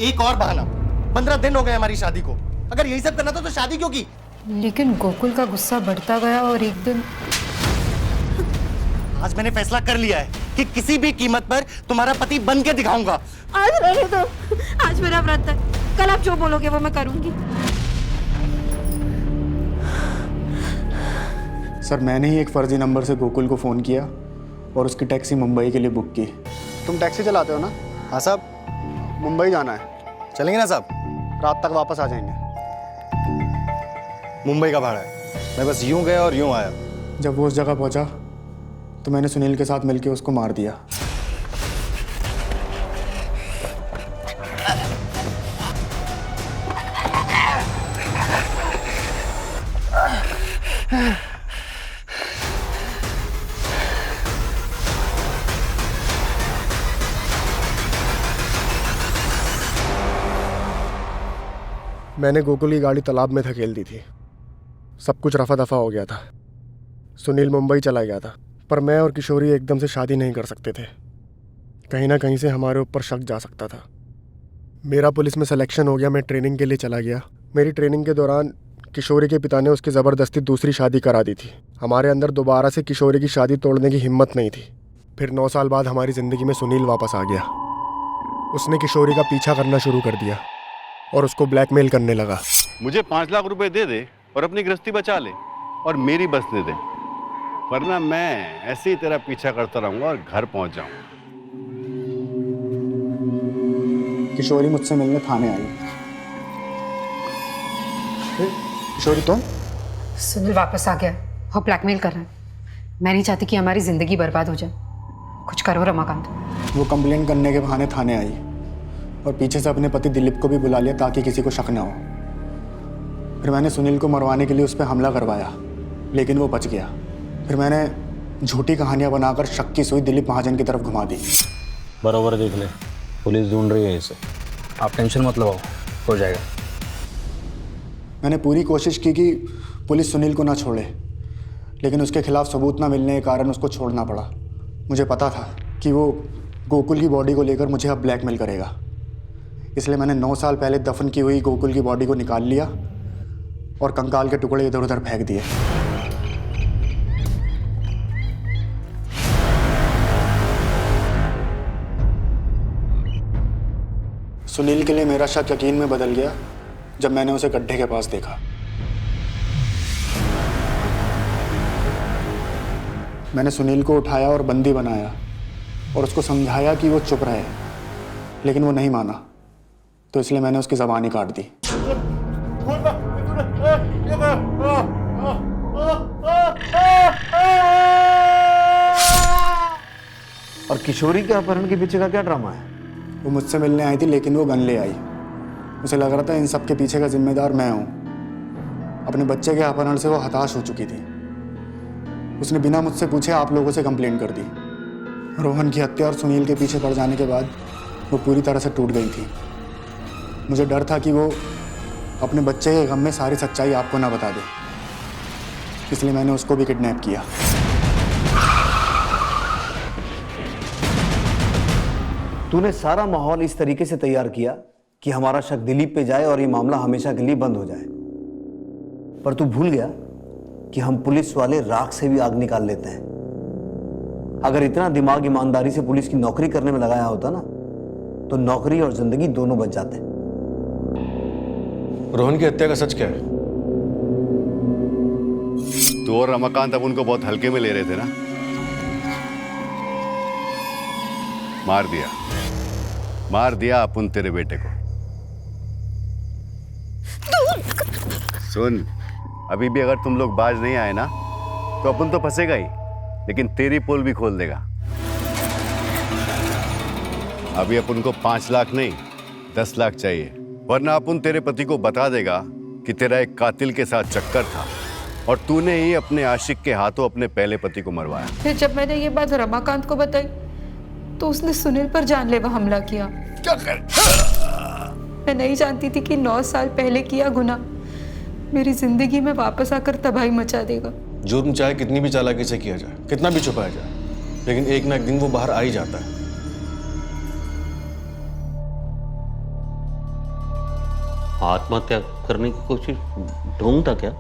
एक और बहाना। 15 दिन हो गए हमारी शादी को। अगर यही सब करना था तो शादी क्यों की? लेकिन गोकुल का गुस्सा बढ़ता गया और एक दिन आज मैंने फैसला कर लिया है कि किसी भी कीमत पर तुम्हारा पति बन के दिखाऊंगा। आज रहने दो, आज मेरा व्रत है। कल आप जो बोलोगे वो मैं करूंगी। सर मैंने ही एक फ़र्जी नंबर से गोकुल को फ़ोन किया और उसकी टैक्सी मुंबई के लिए बुक की। तुम टैक्सी चलाते हो ना? हाँ साहब, मुंबई जाना है, चलेंगे ना साहब? रात तक वापस आ जाएंगे। मुंबई का भाड़ा है, मैं बस यूं गया और यूं आया। जब वो उस जगह पहुंचा तो मैंने सुनील के साथ मिलकर उसको मार दिया। मैंने गोकुल की गाड़ी तालाब में धकेल दी थी। सब कुछ रफा दफा हो गया था। सुनील मुंबई चला गया था, पर मैं और किशोरी एकदम से शादी नहीं कर सकते थे। कहीं ना कहीं से हमारे ऊपर शक जा सकता था। मेरा पुलिस में सिलेक्शन हो गया, मैं ट्रेनिंग के लिए चला गया। मेरी ट्रेनिंग के दौरान किशोरी के पिता ने उसकी ज़बरदस्ती दूसरी शादी करा दी थी। हमारे अंदर दोबारा से किशोरी की शादी तोड़ने की हिम्मत नहीं थी। फिर 9 साल बाद हमारी ज़िंदगी में सुनील वापस आ गया। उसने किशोरी का पीछा करना शुरू कर दिया और उसको ब्लैकमेल करने लगा। मुझे 5 लाख रुपए दे दे और अपनी गृहस्थी बचा ले और मेरी बसने दे, वरना मैं ऐसे ही तेरा पीछा करता रहूंगा और घर पहुंच जाऊंगा। किशोरी मुझसे मिलने थाने आई। किशोरी तुम? सुनील वापस आ गया और ब्लैकमेल कर रहा है। मैं नहीं चाहती कि हमारी ज़िंदगी बर्बाद हो जाए। कुछ करो रमाकांत। वो कंप्लेंट करने के बहाने थाने आई और पीछे से अपने पति दिलीप को भी बुला लिया ताकि किसी को शक ना हो। फिर मैंने सुनील को मरवाने के लिए उस पर हमला करवाया, लेकिन वो बच गया। फिर मैंने झूठी कहानियां बनाकर शक की सुई दिलीप महाजन की तरफ घुमा दी। बराबर देख ले, पुलिस ढूंढ रही है इसे। आप टेंशन मत लो, हो जाएगा। मैंने पूरी कोशिश की कि पुलिस सुनील को ना छोड़े, लेकिन उसके खिलाफ सबूत ना मिलने के कारण उसको छोड़ना पड़ा। मुझे पता था कि वो गोकुल की बॉडी को लेकर मुझे अब ब्लैकमेल करेगा, इसलिए मैंने 9 साल पहले दफन की हुई गोकुल की बॉडी को निकाल लिया और कंकाल के टुकड़े इधर उधर फेंक दिए। सुनील के लिए मेरा शक यकीन में बदल गया जब मैंने उसे गड्ढे के पास देखा। मैंने सुनील को उठाया और बंदी बनाया और उसको समझाया कि वो चुप रहे, लेकिन वो नहीं माना, तो इसलिए मैंने उसकी ज़बान ही काट दी। और किशोरी के अपहरण के पीछे का क्या ड्रामा है? वो मुझसे मिलने आई थी, लेकिन वो गन ले आई। उसे लग रहा था इन सब के पीछे का जिम्मेदार मैं हूँ। अपने बच्चे के अपहरण से वो हताश हो चुकी थी। उसने बिना मुझसे पूछे आप लोगों से कंप्लेंट कर दी। रोहन की हत्या और सुनील के पीछे पड़ जाने के बाद वो पूरी तरह से टूट गई थी। मुझे डर था कि वो अपने बच्चे के गम में सारी सच्चाई आपको ना बता दे, इसलिए मैंने उसको भी किडनैप किया। तूने सारा माहौल इस तरीके से तैयार किया कि हमारा शक दिलीप पे जाए और ये मामला हमेशा के लिए बंद हो जाए, पर तू भूल गया कि हम पुलिस वाले राख से भी आग निकाल लेते हैं। अगर इतना दिमाग ईमानदारी से पुलिस की नौकरी करने में लगाया होता ना, तो नौकरी और जिंदगी दोनों बच जाते। रोहन की हत्या का सच क्या है? तू और रमाकांत अब उनको बहुत हल्के में ले रहे थे ना। मार दिया अपन तेरे बेटे को। सुन, अभी भी अगर तुम लोग बाज नहीं आए ना, तो अपन तो फंसेगा ही, लेकिन तेरी पोल भी खोल देगा। अभी अपन को 5 लाख नहीं 10 लाख चाहिए, वरना अपन तेरे पति को बता देगा कि तेरा एक कातिल के साथ चक्कर था और तूने ही अपने आशिक के हाथों अपने पहले पति को मरवाया। फिर जब मैंने ये बात रमाकांत को बताई तो उसने सुनील पर जानलेवा हमला किया। मैं नहीं जानती थी कि 9 साल पहले किया गुनाह मेरी जिंदगी में वापस आकर तबाही मचा देगा। जुर्म चाहे कितनी भी चालाकी से किया जाए, कितना भी छुपाया जाए, लेकिन एक ना एक दिन वो बाहर आ ही जाता है। आत्महत्या करने की कोशिश ढोंग था क्या?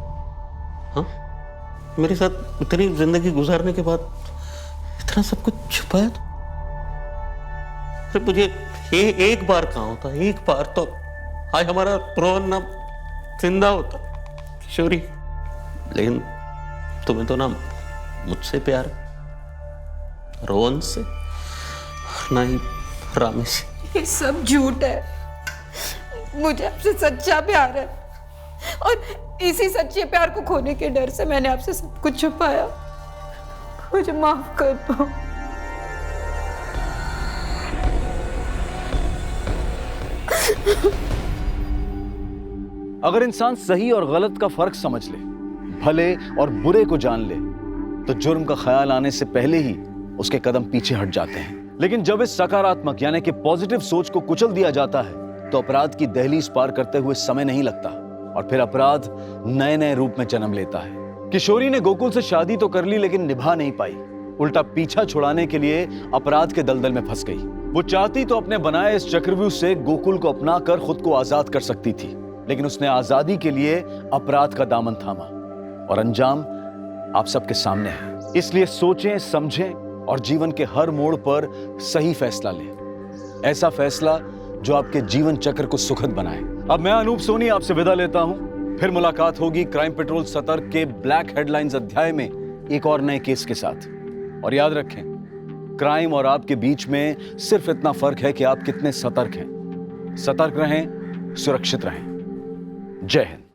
हाँ, मेरे साथ इतनी जिंदगी गुजारने के बाद इतना सब कुछ छुपाया था। मुझे एक बार कहाँ होता, एक बार तो आज हमारा रोहन ना जिंदा होता, किशोरी। लेकिन तुम्हें तो ना मुझसे प्यार है, रोहन से, ना ही रामी से। ये सब झूठ है। मुझे आपसे सच्चा प्यार है और इसी सच्चे प्यार को खोने के डर से मैंने आपसे सब कुछ छुपाया। मुझे माफ कर दो। अगर इंसान सही और गलत का फर्क समझ ले, भले और बुरे को जान ले, तो जुर्म का ख्याल आने से पहले ही उसके कदम पीछे हट जाते हैं। लेकिन जब इस सकारात्मक यानी कि पॉजिटिव सोच को कुचल दिया जाता है, तो अपराध की दहलीज पार करते हुए समय नहीं लगता और फिर अपराध नए नए रूप में जन्म लेता है। किशोरी ने गोकुल से शादी तो कर ली, लेकिन निभा नहीं पाई। उल्टा पीछा छुड़ाने के लिए अपराध के दलदल में फंस गई। वो चाहती तो अपने बनाए इस चक्रव्यूह से गोकुल को अपना कर खुद को आजाद कर सकती थी, लेकिन उसने आजादी के लिए अपराध का दामन थामा और अंजाम आप सबके सामने है। इसलिए सोचें, समझें और जीवन के हर मोड़ पर सही फैसला लें। ऐसा फैसला जो आपके जीवन चक्र को सुखद बनाए। अब मैं अनूप सोनी आपसे विदा लेता हूं। फिर मुलाकात होगी क्राइम पेट्रोल सतर्क के ब्लैक हेडलाइंस अध्याय में एक और नए केस के साथ। और याद रखें, क्राइम और आपके बीच में सिर्फ इतना फर्क है कि आप कितने सतर्क हैं। सतर्क रहें, सुरक्षित रहें। जय हिंद।